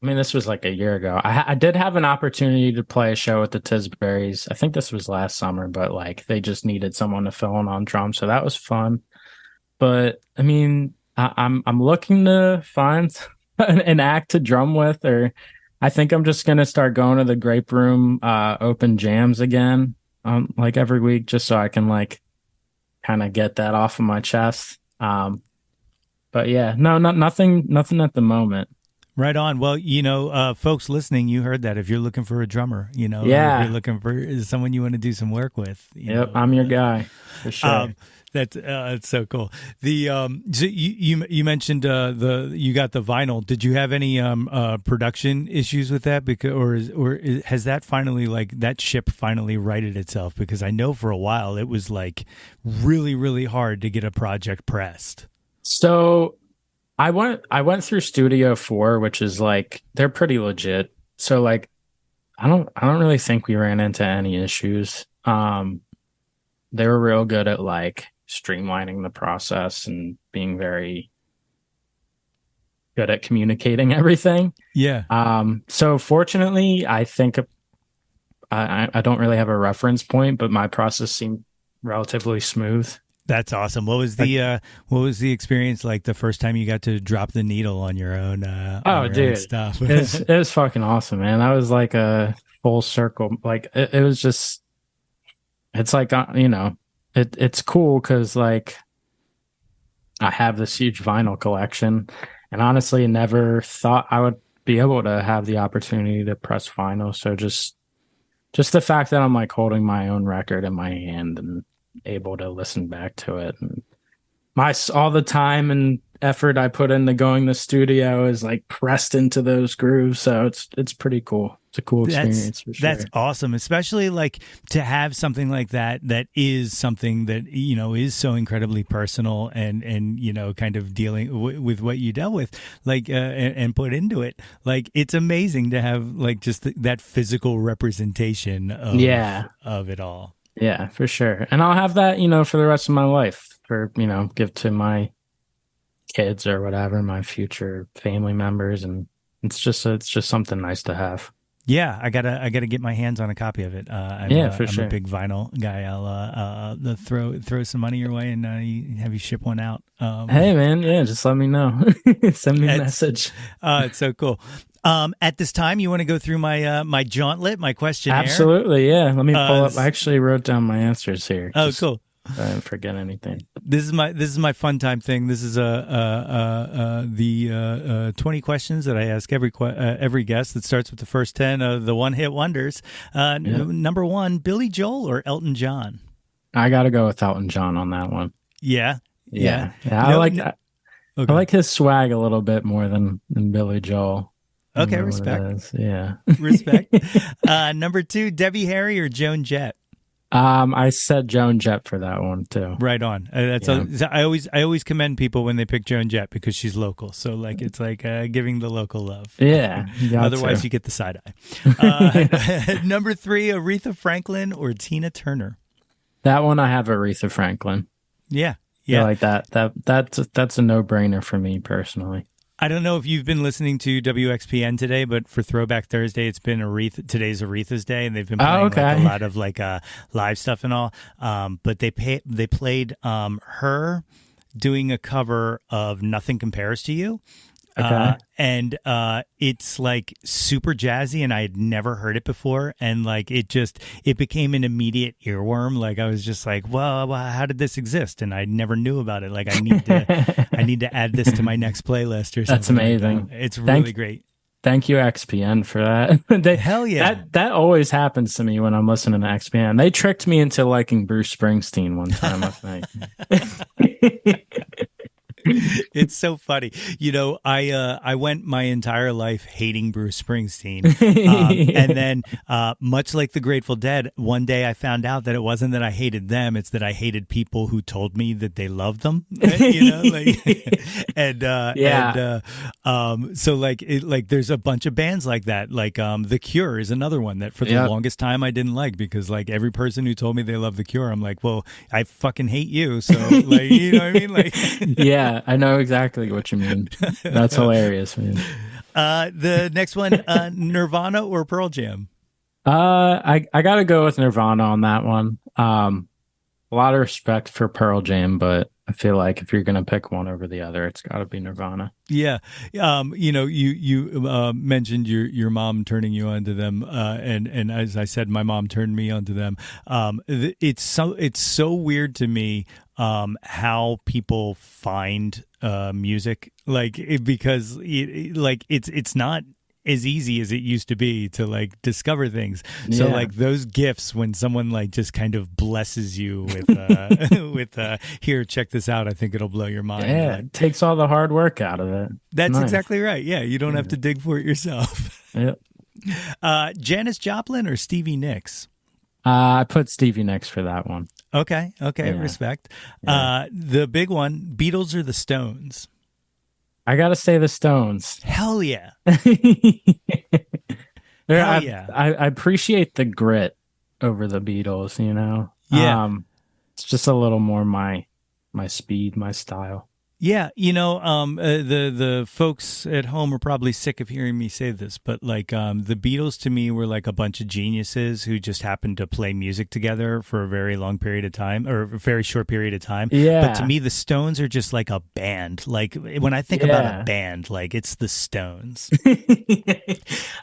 I mean, this was like a year ago. I did have an opportunity to play a show at the Tisburys. I think this was last summer, but like they just needed someone to fill in on drums, so that was fun. But I mean, I'm looking to find an act to drum with, or I think I'm just gonna start going to the Grape Room open jams again, like every week, just so I can like kind of get that off of my chest. But yeah, nothing at the moment. Right on. Well, folks listening, you heard that. If you're looking for a drummer, if you're looking for someone you want to do some work with. Yep, I'm your guy for sure. That's so cool. The so you mentioned you got the vinyl. Did you have any production issues with that? Has that finally, like, that ship finally righted itself? Because I know for a while it was like really, really hard to get a project pressed. So I went through Studio 4, which is like, they're pretty legit. So like I don't really think we ran into any issues. They were real good at like streamlining the process and being very good at communicating everything. Yeah. So fortunately, I think I don't really have a reference point, but my process seemed relatively smooth. That's awesome. What was the experience like the first time you got to drop the needle on your own? Own stuff. it was fucking awesome, man. That was like a full circle. Like it was just, it's like it's cool because like I have this huge vinyl collection, and honestly, never thought I would be able to have the opportunity to press vinyl. So just the fact that I'm like holding my own record in my hand and able to listen back to it, and all the time and effort I put into going to the studio is like pressed into those grooves. So it's pretty cool. It's a cool experience for sure. That's awesome, especially like to have something like that is something that is so incredibly personal and kind of dealing with what you dealt with, like and put into it. Like it's amazing to have like just that physical representation of it all. Yeah, for sure. And I'll have that, for the rest of my life, for, give to my kids or whatever, my future family members. And it's just something nice to have. Yeah, I gotta get my hands on a copy of it. I'm sure. a big vinyl guy. I'll throw some money your way and have you ship one out. Hey man, yeah, just let me know. Send me a message. It's so cool. At this time, you want to go through my jauntlet, my questionnaire? Absolutely, yeah. Let me pull up. I actually wrote down my answers here. Oh, cool. I didn't forget anything. This is my fun time thing. This is the 20 questions that I ask every guest. That starts with the first 10 of the one hit wonders. Number 1, Billy Joel or Elton John? I got to go with Elton John on that one. Yeah. I like that. Okay. I like his swag a little bit more than Billy Joel. Okay, respect. Yeah, respect. Number 2, Debbie Harry or Joan Jett? I said Joan Jett for that one too. Right on. I always commend people when they pick Joan Jett because she's local. So like it's like giving the local love. Yeah. Otherwise, you get the side eye. Number 3, Aretha Franklin or Tina Turner? That one I have Aretha Franklin. Yeah. I like that. That's a no-brainer for me personally. I don't know if you've been listening to WXPN today, but for Throwback Thursday, it's been today's Aretha's Day, and they've been playing like a lot of like live stuff and all. But they played her doing a cover of "Nothing Compares to You." Okay. And it's like super jazzy, and I had never heard it before, and like it became an immediate earworm. Like I was just like, well, how did this exist? And I never knew about it. Like I need to add this to my next playlist or something. That's amazing. Like that. It's really great. Thank you, XPN, for that. Hell yeah. That always happens to me when I'm listening to XPN. They tricked me into liking Bruce Springsteen one time, I think. It's so funny. You know, I went my entire life hating Bruce Springsteen. And then, much like the Grateful Dead, one day I found out that it wasn't that I hated them, it's that I hated people who told me that they loved them. You know, like, so like there's a bunch of bands like that. Like The Cure is another one that for the longest time I didn't like, because like every person who told me they love The Cure, I'm like, well, I fucking hate you. So like, you know what I mean? Like, yeah, I know exactly what you mean. That's hilarious, man. The next one, Nirvana or Pearl Jam? I gotta go with Nirvana on that one. A lot of respect for Pearl Jam, but I feel like if you're gonna pick one over the other, it's gotta be Nirvana. Yeah. You know, you mentioned your mom turning you onto them, and as I said, my mom turned me onto them. It's so weird to me how people find music, because it's not as easy as it used to be to like discover things. So like those gifts when someone like just kind of blesses you with with here, check this out, I think it'll blow your mind. Yeah, it takes all the hard work out of it. That's nice. Exactly right. Yeah, you don't have to dig for it yourself. Yep. Janis Joplin or Stevie Nicks? I put Stevie Nicks for that one. Okay, respect. Yeah. The big one, Beatles or the Stones? I gotta say the Stones. Hell yeah. I appreciate the grit over the Beatles, you know? Yeah. It's just a little more my speed, my style. Yeah, you know, the folks at home are probably sick of hearing me say this, but like the Beatles to me were like a bunch of geniuses who just happened to play music together for a very long period of time, or a very short period of time. Yeah. But to me, the Stones are just like a band. Like when I think about a band, like it's the Stones.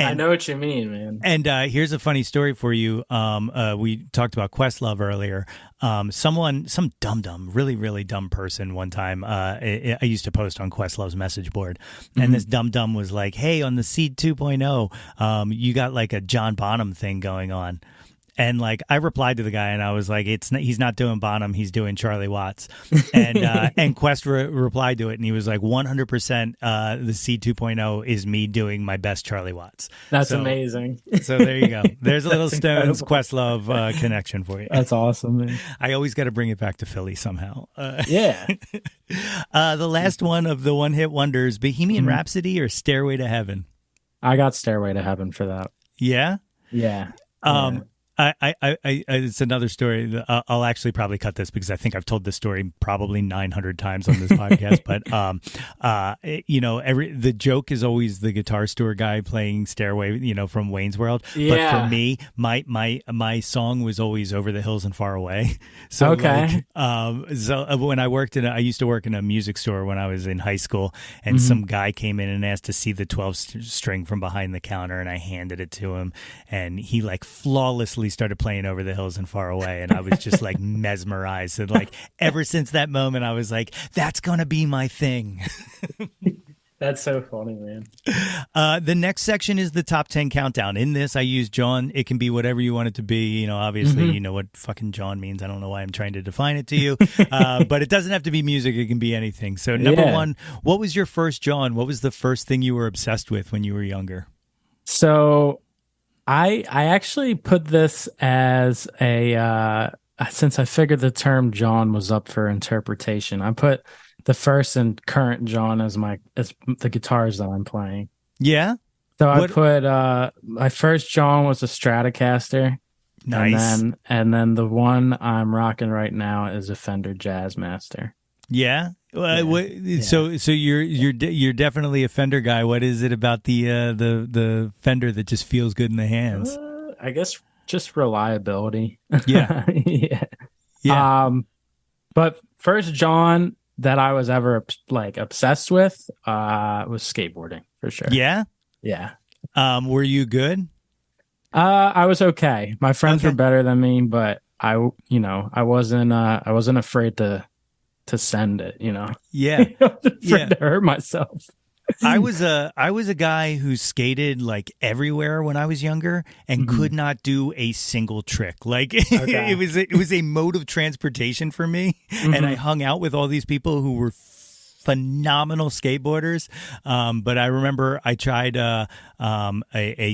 I know what you mean, man. And here's a funny story for you. We talked about Questlove earlier. Some dumb, really, really dumb person one time, I used to post on Questlove's message board, and this dumb was like, hey, on the Seed 2.0, you got like a John Bonham thing going on. And like I replied to the guy and I was like, he's not doing Bonham, he's doing Charlie Watts. And Quest replied to it and he was like, 100% the Seed 2.0 is me doing my best Charlie Watts. That's amazing. So there you go. There's a little Stones Questlove connection for you. That's awesome, man. I always got to bring it back to Philly somehow. Yeah. The last one of the one hit wonders, Bohemian Rhapsody or Stairway to Heaven? I got Stairway to Heaven for that. Yeah? Yeah. It's another story. I'll actually probably cut this because I think I've told this story probably 900 times on this podcast. But the joke is always the guitar store guy playing "Stairway," from Wayne's World. Yeah. But for me, my song was always "Over the Hills and Far Away." So Okay. when I used to work in a music store when I was in high school, and some guy came in and asked to see the 12 string from behind the counter, and I handed it to him, and he like flawlessly started playing "Over the Hills and Far Away," and I was just like mesmerized. And like ever since that moment, I was like, "That's gonna be my thing." That's so funny, man. The next section is the top 10 countdown. In this, I use Jawn. It can be whatever you want it to be. Obviously, you know what fucking Jawn means. I don't know why I'm trying to define it to you, but it doesn't have to be music. It can be anything. So number one, what was your first Jawn? What was the first thing you were obsessed with when you were younger? So I actually put this as a since I figured the term Jawn was up for interpretation, I put the first and current Jawn as the guitars that I'm playing. Yeah. So I put my first Jawn was a Stratocaster. Nice. And then the one I'm rocking right now is a Fender Jazzmaster. Yeah. So you're definitely a Fender guy. What is it about the Fender that just feels good in the hands? I guess just reliability. Yeah. Yeah. But first Jawn that I was ever like obsessed with was skateboarding for sure. Yeah. Yeah. Were you good? I was okay. My friends were better than me, but I wasn't afraid to send it, Yeah. afraid to hurt myself. I was a guy who skated like everywhere when I was younger and could not do a single trick. Like it was a mode of transportation for me, and I hung out with all these people who were phenomenal skateboarders. But I remember I tried a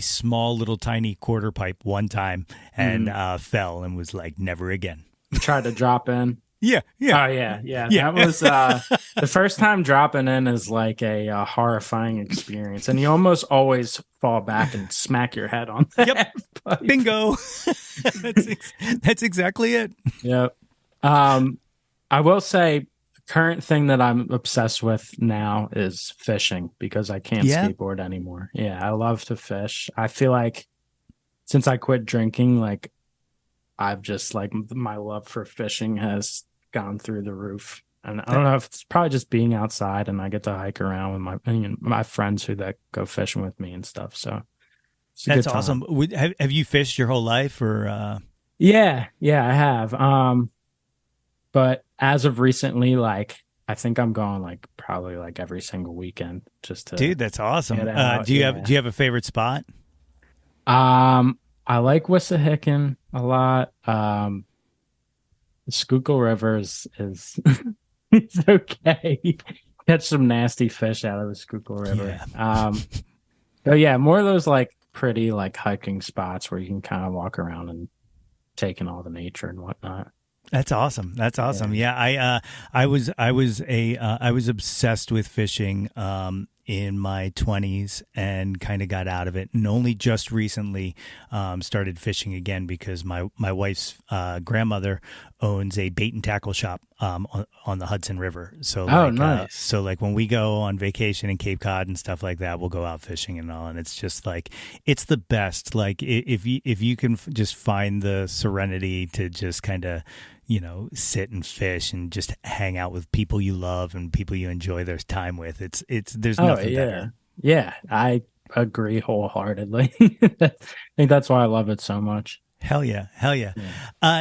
small little tiny quarter pipe one time and fell and was like, never again. Tried to drop in. Yeah. Oh, yeah. That was the first time dropping in is like a horrifying experience. And you almost always fall back and smack your head on that. Yep. Bingo. That's exactly it. Yep. I will say the current thing that I'm obsessed with now is fishing because I can't skateboard anymore. Yeah, I love to fish. I feel like since I quit drinking, like I've just like my love for fishing has gone through the roof, and I don't know if it's probably just being outside and I get to hike around with my friends who that go fishing with me and stuff. So that's awesome. Have you fished your whole life, or? Yeah, I have. But as of recently, like I think I'm going like probably like every single weekend just to. Dude, that's awesome. Do you have a favorite spot? I like Wissahickon a lot. The Schuylkill River is it's okay. Catch some nasty fish out of the Schuylkill River. Yeah. But yeah, more of those like pretty like hiking spots where you can kind of walk around and take in all the nature and whatnot. That's awesome. Yeah, I was obsessed with fishing in my 20s and kind of got out of it, and only just recently started fishing again because my wife's grandmother owns a bait and tackle shop on the Hudson River. So nice. So like when we go on vacation in Cape Cod and stuff like that, we'll go out fishing and all, and it's just like it's the best. Like if you can just find the serenity to just kind of sit and fish and just hang out with people you love and people you enjoy their time with. There's nothing better. Yeah, I agree wholeheartedly. I think that's why I love it so much. Hell yeah.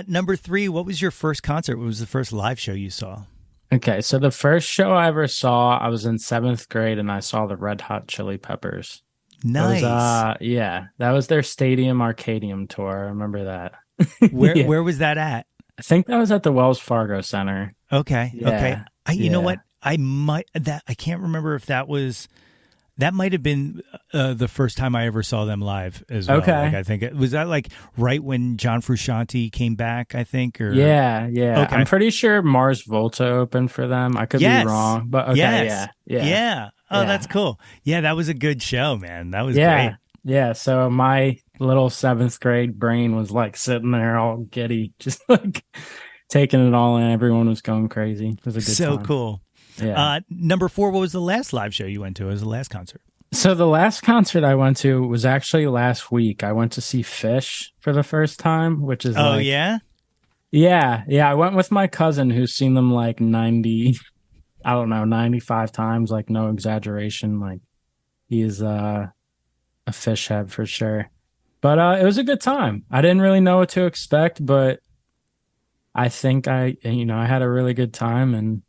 Number 3, what was your first concert? What was the first live show you saw? Okay, so the first show I ever saw, I was in 7th grade and I saw the Red Hot Chili Peppers. Nice. That was their Stadium Arcadium tour. I remember that. Where was that at? I think that was at the Wells Fargo Center. Okay. Yeah. Okay. You know what? I can't remember if that might have been the first time I ever saw them live as well. Okay. Like, I think was that like right when John Frusciante came back, I think, or yeah. Okay. I'm pretty sure Mars Volta opened for them. I could be wrong, but okay, yeah. Oh, that's cool. Yeah, that was a good show, man. That was great. Yeah, so my little seventh grade brain was like sitting there all giddy, just like taking it all in. Everyone was going crazy. It was a good So time. cool. Yeah. Number 4, what was the last live show you went to? What was the last concert? So the last concert I went to was actually last week. I went to see Fish for the first time, which is Oh, like, yeah? yeah. I went with my cousin who's seen them like 90, I don't know, 95 times, like no exaggeration. Like he's a Fish head for sure. But it was a good time. I didn't really know what to expect, but I think I had a really good time, and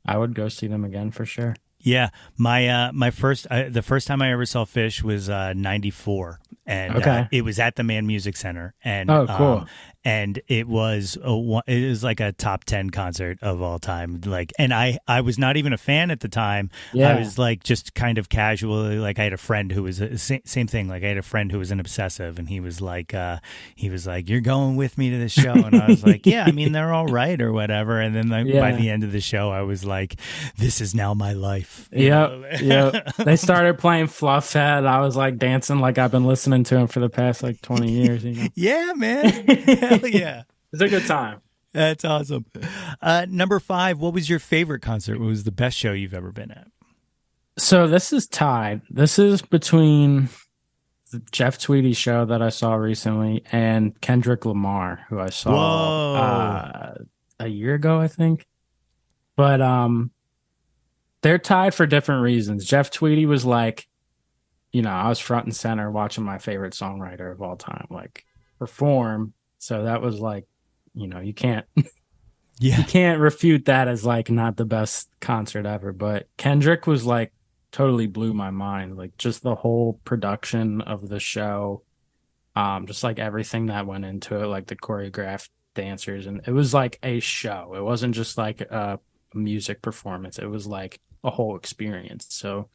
I would go see them again for sure. Yeah, my first the first time I ever saw Fish was 94, and Okay. it was at the Man Music Center, and Oh, cool. and it was like a top 10 concert of all time. Like, and I was not even a fan at the time. Yeah. I was like just kind of casually, like, I had a friend who was same thing. Like, I had a friend who was an obsessive, and he was like, "You're going with me to this show," and I was like, "Yeah, I mean, they're all right or whatever." And then like, by Yeah. the end of the show, I was like, "This is now my life." Yep. They started playing Fluffhead. I was like dancing like I've been listening to him for the past like 20 years. Yeah, man. Hell yeah. It's a good time. That's awesome. Number 5, what was your favorite concert? What was the best show you've ever been at? So this is tied. This is between the Jeff Tweedy show that I saw recently and Kendrick Lamar, who I saw a year ago, I think. But they're tied for different reasons. Jeff Tweedy was like, I was front and center watching my favorite songwriter of all time, like perform. So that was like, you can't you can't refute that as like not the best concert ever. But Kendrick was like totally blew my mind. Like just the whole production of the show, just like everything that went into it, like the choreographed dancers, and it was like a show. It wasn't just like a music performance. It was like a whole experience. So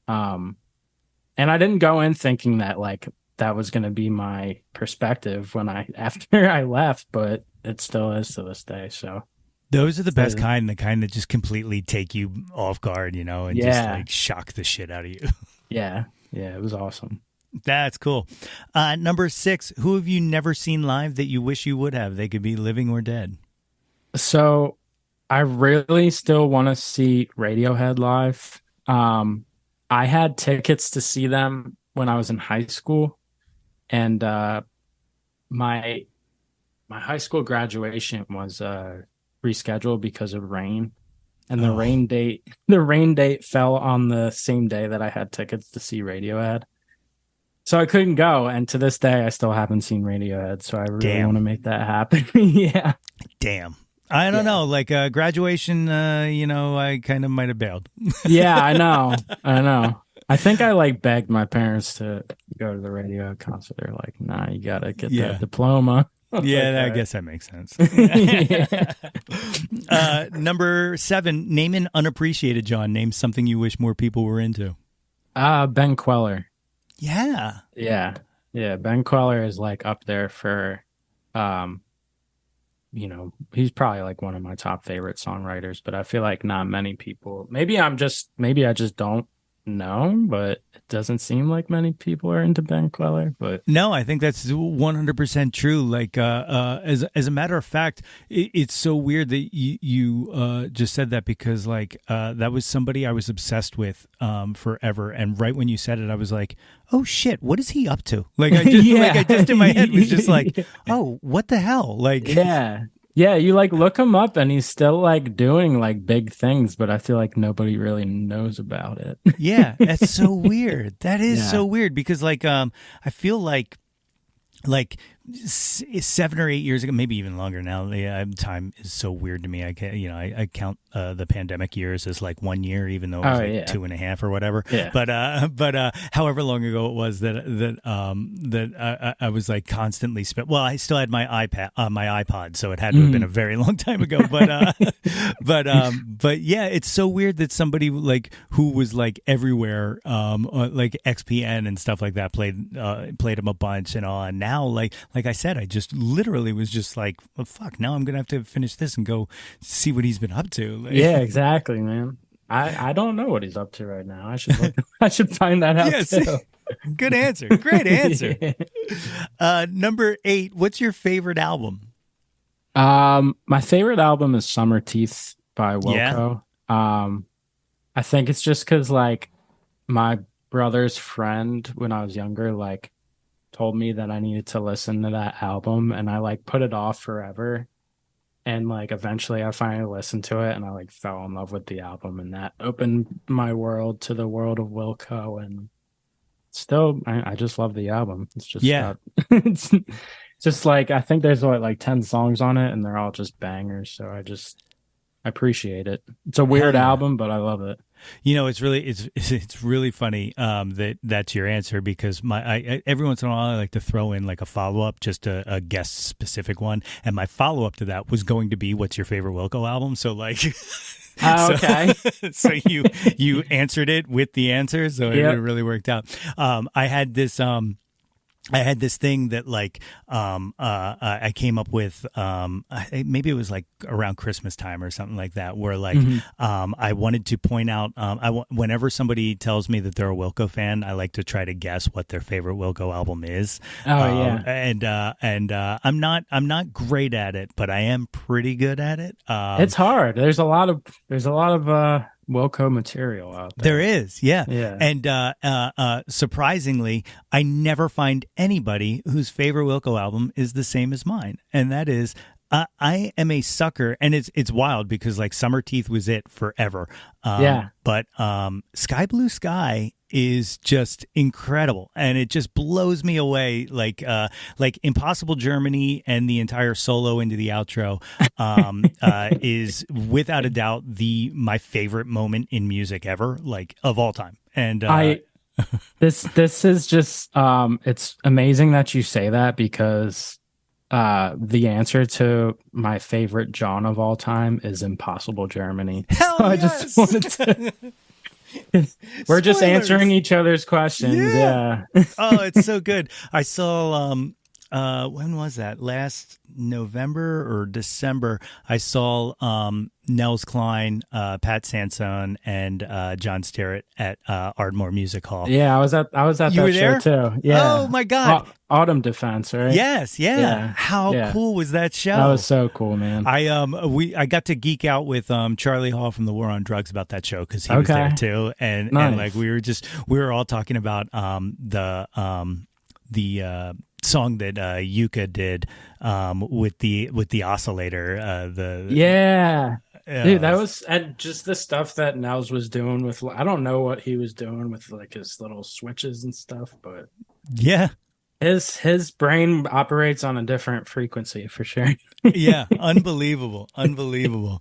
and I didn't go in thinking that like that was going to be my perspective after I left, but it still is to this day. So those are the best kind, the kind that just completely take you off guard, and just like shock the shit out of you. Yeah, it was awesome. That's cool. Number 6, who have you never seen live that you wish you would have? They could be living or dead. So I really still want to see Radiohead live. I had tickets to see them when I was in high school, and my high school graduation was rescheduled because of rain, and the rain date fell on the same day that I had tickets to see Radiohead. So I couldn't go, and to this day I still haven't seen Radiohead, so I really want to make that happen. Yeah. Damn. I don't know. Like graduation, I kind of might have bailed. Yeah, I know. I think I like begged my parents to go to the Radiohead concert. They're like, "Nah, you gotta get that diploma." Yeah, I guess that makes sense. Number 7, name an unappreciated Jawn. Name something you wish more people were into. Ben Queller. Yeah. Ben Queller is like up there for he's probably like one of my top favorite songwriters, but I feel like not many people, maybe I just don't know, but it doesn't seem like many people are into Ben Queller. But no, I think that's 100% true. Like as a matter of fact, it's so weird that you just said that, because like that was somebody I was obsessed with forever, and right when you said it I was like, oh shit, what is he up to? Like I just in my head was just like, oh, what the hell? Like yeah, you like look him up and he's still like doing like big things, but I feel like nobody really knows about it. Yeah, that's so weird. That is so weird, because like I feel like 7 or 8 years ago, maybe even longer now. Time is so weird to me. I count the pandemic years as like 1 year, even though it was 2.5 or whatever. Yeah. But however long ago it was that I was like constantly well, I still had my iPod, so it had to have been a very long time ago. But but yeah, it's so weird that somebody like who was like everywhere, like XPN and stuff like that played him a bunch and all, and now like I said, I just literally was just like, well, fuck, now I'm going to have to finish this and go see what he's been up to. Like, yeah, exactly, man. I don't know what he's up to right now. I should find that out too. Good answer. Great answer. Yeah. Number 8, what's your favorite album? My favorite album is Summer Teeth by Yeah. Wilco. I think it's just because like my brother's friend when I was younger, like told me that I needed to listen to that album, and I like put it off forever. And like eventually I finally listened to it and I like fell in love with the album, and that opened my world to the world of Wilco. And still I just love the album. It's just Yeah. it's just like I think there's like 10 songs on it and they're all just bangers. So I appreciate it. It's a weird Hell yeah. album, but I love it. It's really funny that's your answer, because I every once in a while I like to throw in like a follow-up, just a guest specific one, and my follow-up to that was going to be, what's your favorite Wilco album? So like Okay. so you answered it with the answer, so Yep. it really worked out. I had this thing that like I came up with, maybe it was like around Christmas time or something like that, where like I wanted to point out, whenever somebody tells me that they're a Wilco fan, I like to try to guess what their favorite Wilco album is. Yeah. And I'm not great at it, but I am pretty good at it. It's hard. There's a lot of Wilco material out there. There is, yeah. Yeah. And surprisingly, I never find anybody whose favorite Wilco album is the same as mine, and that is I am a sucker, and it's wild because like Summer Teeth was it forever. Yeah. But Sky Blue Sky is just incredible, and it just blows me away. Like Impossible Germany and the entire solo into the outro is without a doubt my favorite moment in music ever, like of all time. And this is just it's amazing that you say that, because the answer to my favorite Jawn of all time is Impossible Germany. Hell So I yes! just wanted to we're just answering each other's questions. Yeah. Oh, it's so good. I saw when was that? Last November or December, I saw Nels Cline, Pat Sansone, and John Sterrett at Ardmore Music Hall. Yeah, I was at You were that there? show too. Yeah. Oh my God. Autumn Defense, right? Yes, yeah. Yeah. How Yeah. cool was that show? That was so cool, man. I got to geek out with Charlie Hall from the War on Drugs about that show, because he was there too, and like we were all talking about the song that Yuka did with the oscillator. Dude, that was, and just the stuff that Nels was doing with, I don't know what he was doing with like his little switches and stuff, but yeah. His brain operates on a different frequency for sure. Yeah, unbelievable. Number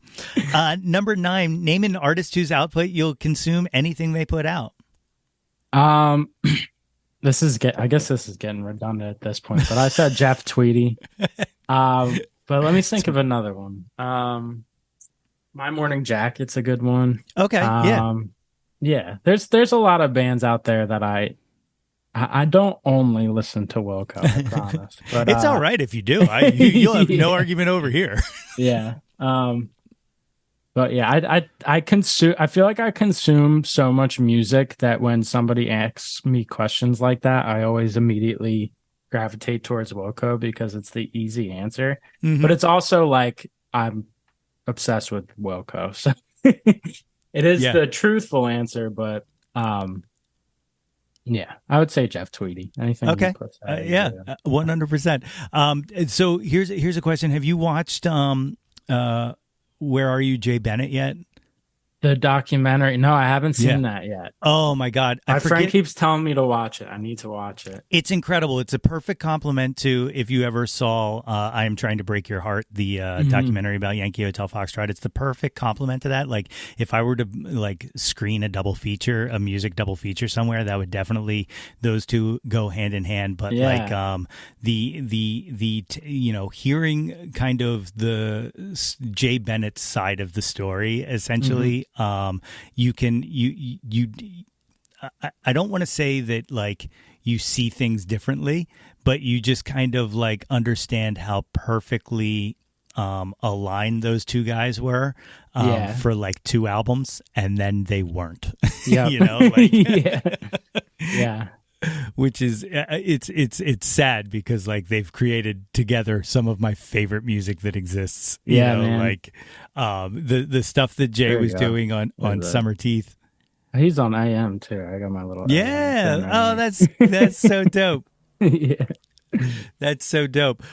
9, name an artist whose output you'll consume anything they put out. I guess this is getting redundant at this point, but I said Jeff Tweedy. But let me think of another one. My Morning Jacket's a good one. Okay, yeah. There's a lot of bands out there that I don't only listen to Wilco, I promise. But it's all right if you do. You'll have no argument over here. Yeah. But yeah, I consume. I feel like I consume so much music that when somebody asks me questions like that, I always immediately gravitate towards Wilco because it's the easy answer. Mm-hmm. But it's also like I'm obsessed with Wilco, so it is the truthful answer. But yeah, I would say Jeff Tweedy. Anything? Okay. 100%. So here's a question: have you watched Where Are You, Jay Bennett yet? The documentary? No, I haven't seen that yet. Oh my God. My friend keeps telling me to watch it. I need to watch it. It's incredible. It's a perfect compliment to, if you ever saw I Am Trying to Break Your Heart, the documentary about Yankee Hotel Foxtrot. It's the perfect compliment to that. Like if I were to like screen a music double feature somewhere, that would definitely, those two go hand in hand. But like hearing kind of the Jay Bennett side of the story, essentially, you can I don't want to say that like you see things differently, but you just kind of like understand how perfectly aligned those two guys were for like 2 albums, and then they weren't. Yeah. You know, like yeah. which is it's sad because like they've created together some of my favorite music that exists. You know, man. like the stuff that Jay was doing on Summer Teeth. He's on AM too. I got my little Yeah. AM thing Oh, right that's so dope. here. Yeah. That's so dope.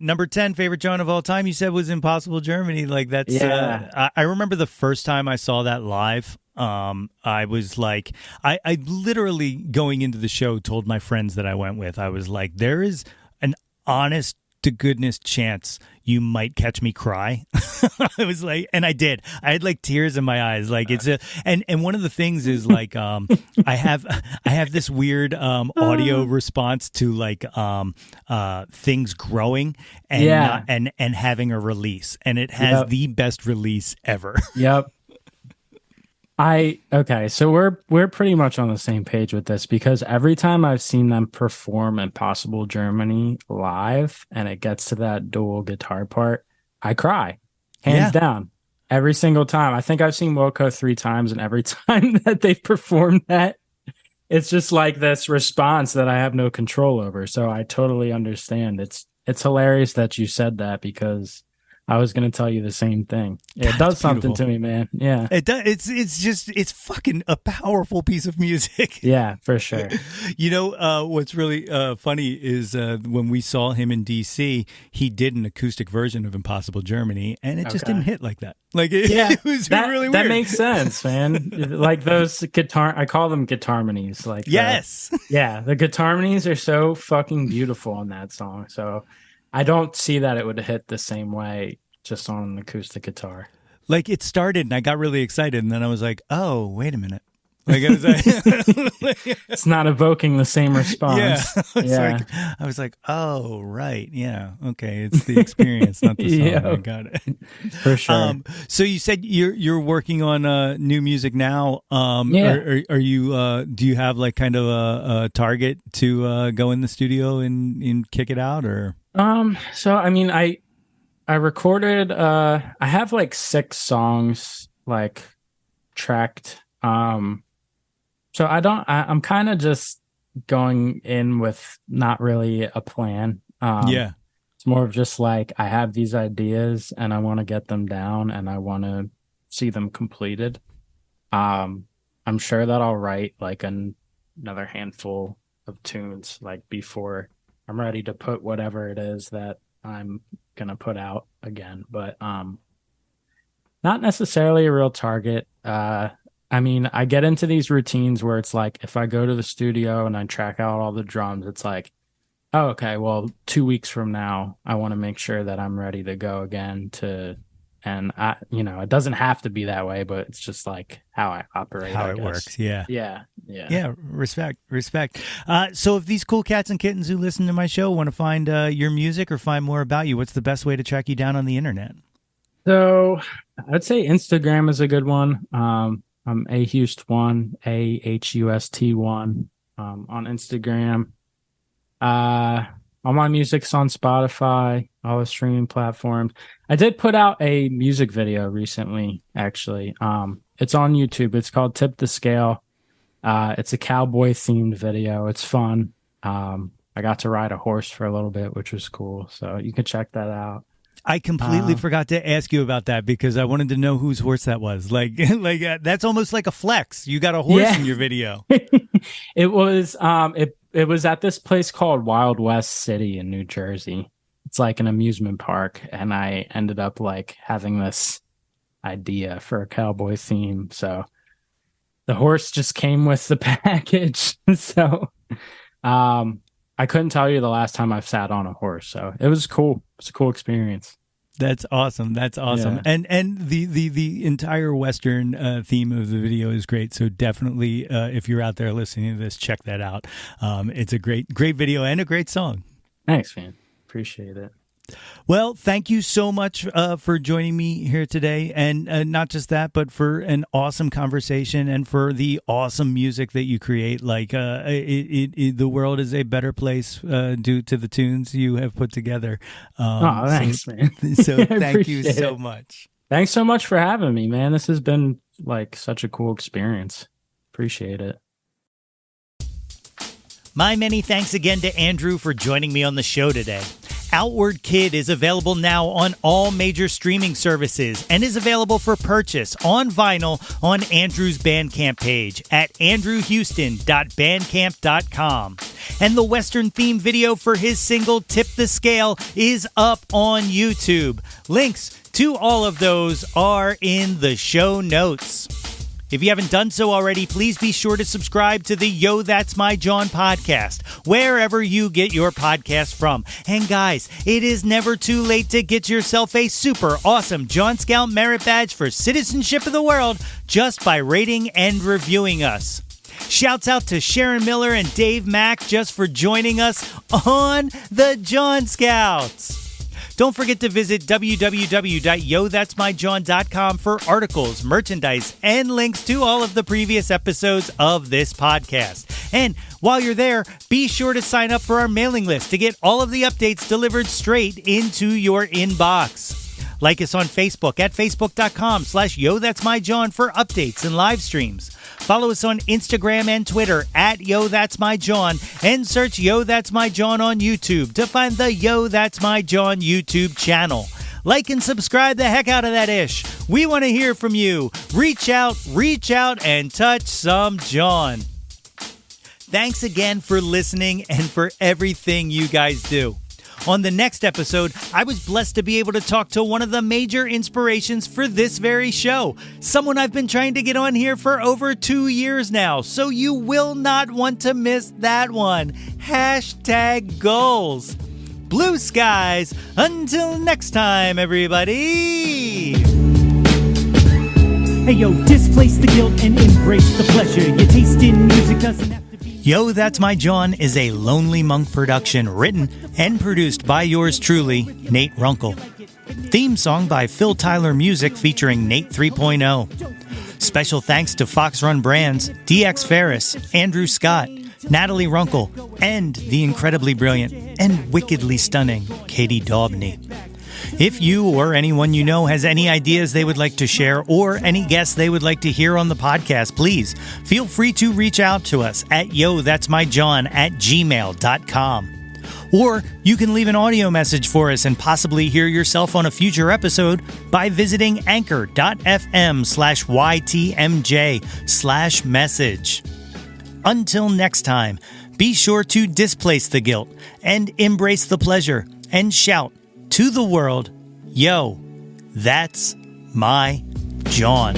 Number 10 favorite Jawn of all time, you said, was Impossible Germany. Like that's I remember the first time I saw that live. I was like, I literally going into the show told my friends that I went with, I was like, there is an honest to goodness chance you might catch me cry. I was like, and I did. I had like tears in my eyes. Like it's and one of the things is like I have this weird audio response to like things growing and and having a release, and it has the best release ever. Yep. Okay, so we're pretty much on the same page with this, because every time I've seen them perform Impossible Germany live and it gets to that dual guitar part, I cry. Hands down. Every single time. I think I've seen Wilco 3 times, and every time that they've performed that, it's just like this response that I have no control over. So I totally understand. It's hilarious that you said that, because I was going to tell you the same thing. It does something to me, man. Yeah. It does. It's fucking a powerful piece of music. Yeah, for sure. You know, what's really funny is when we saw him in DC, he did an acoustic version of Impossible Germany, and it just didn't hit like that. Like, it was really weird. That makes sense, man. Like those I call them guitarmonies. Like, yes. Yeah, the guitarmonies are so fucking beautiful on that song. So I don't see that it would hit the same way just on an acoustic guitar. Like it started and I got really excited, and then I was like, oh, wait a minute. Like I was like, it's not evoking the same response. Yeah. I was like, oh, right. Yeah. Okay. It's the experience, not the song. Yeah. I got it. For sure. So you said you're working on new music now. Are you do you have like kind of a target to go in the studio and kick it out, or? So I mean, I recorded I have like 6 songs like tracked. So I'm kind of just going in with not really a plan. It's more of just like, I have these ideas and I want to get them down and I want to see them completed. I'm sure that I'll write like another handful of tunes like before I'm ready to put whatever it is that I'm gonna put out again, but not necessarily a real target. I mean, I get into these routines where it's like, if I go to the studio and I track out all the drums, it's like, oh, okay, well, 2 weeks from now, I want to make sure that I'm ready to go again and it doesn't have to be that way, but it's just like how I operate. How it works. Yeah. Yeah. Respect. So if these cool cats and kittens who listen to my show want to find your music or find more about you, what's the best way to track you down on the internet? So I'd say Instagram is a good one. I'm ahust1, ahust1 on Instagram. All my music's on Spotify, all the streaming platforms. I did put out a music video recently, actually. It's on YouTube. It's called Tip the Scale. It's a cowboy themed video. It's fun. I got to ride a horse for a little bit, which was cool. So you can check that out. I completely forgot to ask you about that, because I wanted to know whose horse that was. Like that's almost like a flex. You got a horse in your video. It was it was at this place called Wild West City in New Jersey. It's like an amusement park, and I ended up like having this idea for a cowboy theme. So the horse just came with the package. So I couldn't tell you the last time I've sat on a horse. So it was cool. It's a cool experience. That's awesome. Yeah. And the entire Western theme of the video is great. So definitely, if you're out there listening to this, check that out. It's a great video and a great song. Thanks, man. Appreciate it. Well, thank you so much for joining me here today. And not just that, but for an awesome conversation and for the awesome music that you create. Like the world is a better place due to the tunes you have put together. Thanks, man. So thank you so much. Thanks so much for having me, man. This has been like such a cool experience. Appreciate it. My many thanks again to Andrew for joining me on the show today. Outward Kid is available now on all major streaming services and is available for purchase on vinyl on Andrew's Bandcamp page at andrewhouston.bandcamp.com. And the Western theme video for his single Tip the Scale is up on YouTube. Links to all of those are in the show notes. If you haven't done so already, please be sure to subscribe to the Yo, That's My Jawn podcast, wherever you get your podcast from. And guys, it is never too late to get yourself a super awesome Jawn Scout Merit Badge for Citizenship of the World just by rating and reviewing us. Shouts out to Sharon Miller and Dave Mack just for joining us on the Jawn Scouts. Don't forget to visit www.yothat'smyjawn.com for articles, merchandise, and links to all of the previous episodes of this podcast. And while you're there, be sure to sign up for our mailing list to get all of the updates delivered straight into your inbox. Like us on Facebook at facebook.com/YoThat'sMyJawn for updates and live streams. Follow us on Instagram and Twitter at Yo That's My Jawn, and search Yo That's My Jawn on YouTube to find the Yo That's My Jawn YouTube channel. Like and subscribe the heck out of that ish. We want to hear from you. Reach out, and touch some Jawn. Thanks again for listening and for everything you guys do. On the next episode, I was blessed to be able to talk to one of the major inspirations for this very show. Someone I've been trying to get on here for over 2 years now, so you will not want to miss that one. #goals. Blue skies. Until next time, everybody. Hey yo, displace the guilt and embrace the pleasure. Your taste in music doesn't have to be... Yo, That's My Jawn is a Lonely Monk production written and produced by yours truly, Nate Runkle. Theme song by Phil Tyler Music featuring Nate 3.0. Special thanks to Fox Run Brands, DX Ferris, Andrew Scott, Natalie Runkle, and the incredibly brilliant and wickedly stunning Katie Daubney. If you or anyone you know has any ideas they would like to share or any guests they would like to hear on the podcast, please feel free to reach out to us at yothat'smyjawn@gmail.com. Or you can leave an audio message for us and possibly hear yourself on a future episode by visiting anchor.fm/ytmj/message. Until next time, be sure to displace the guilt and embrace the pleasure and shout to the world, yo, that's my Jawn.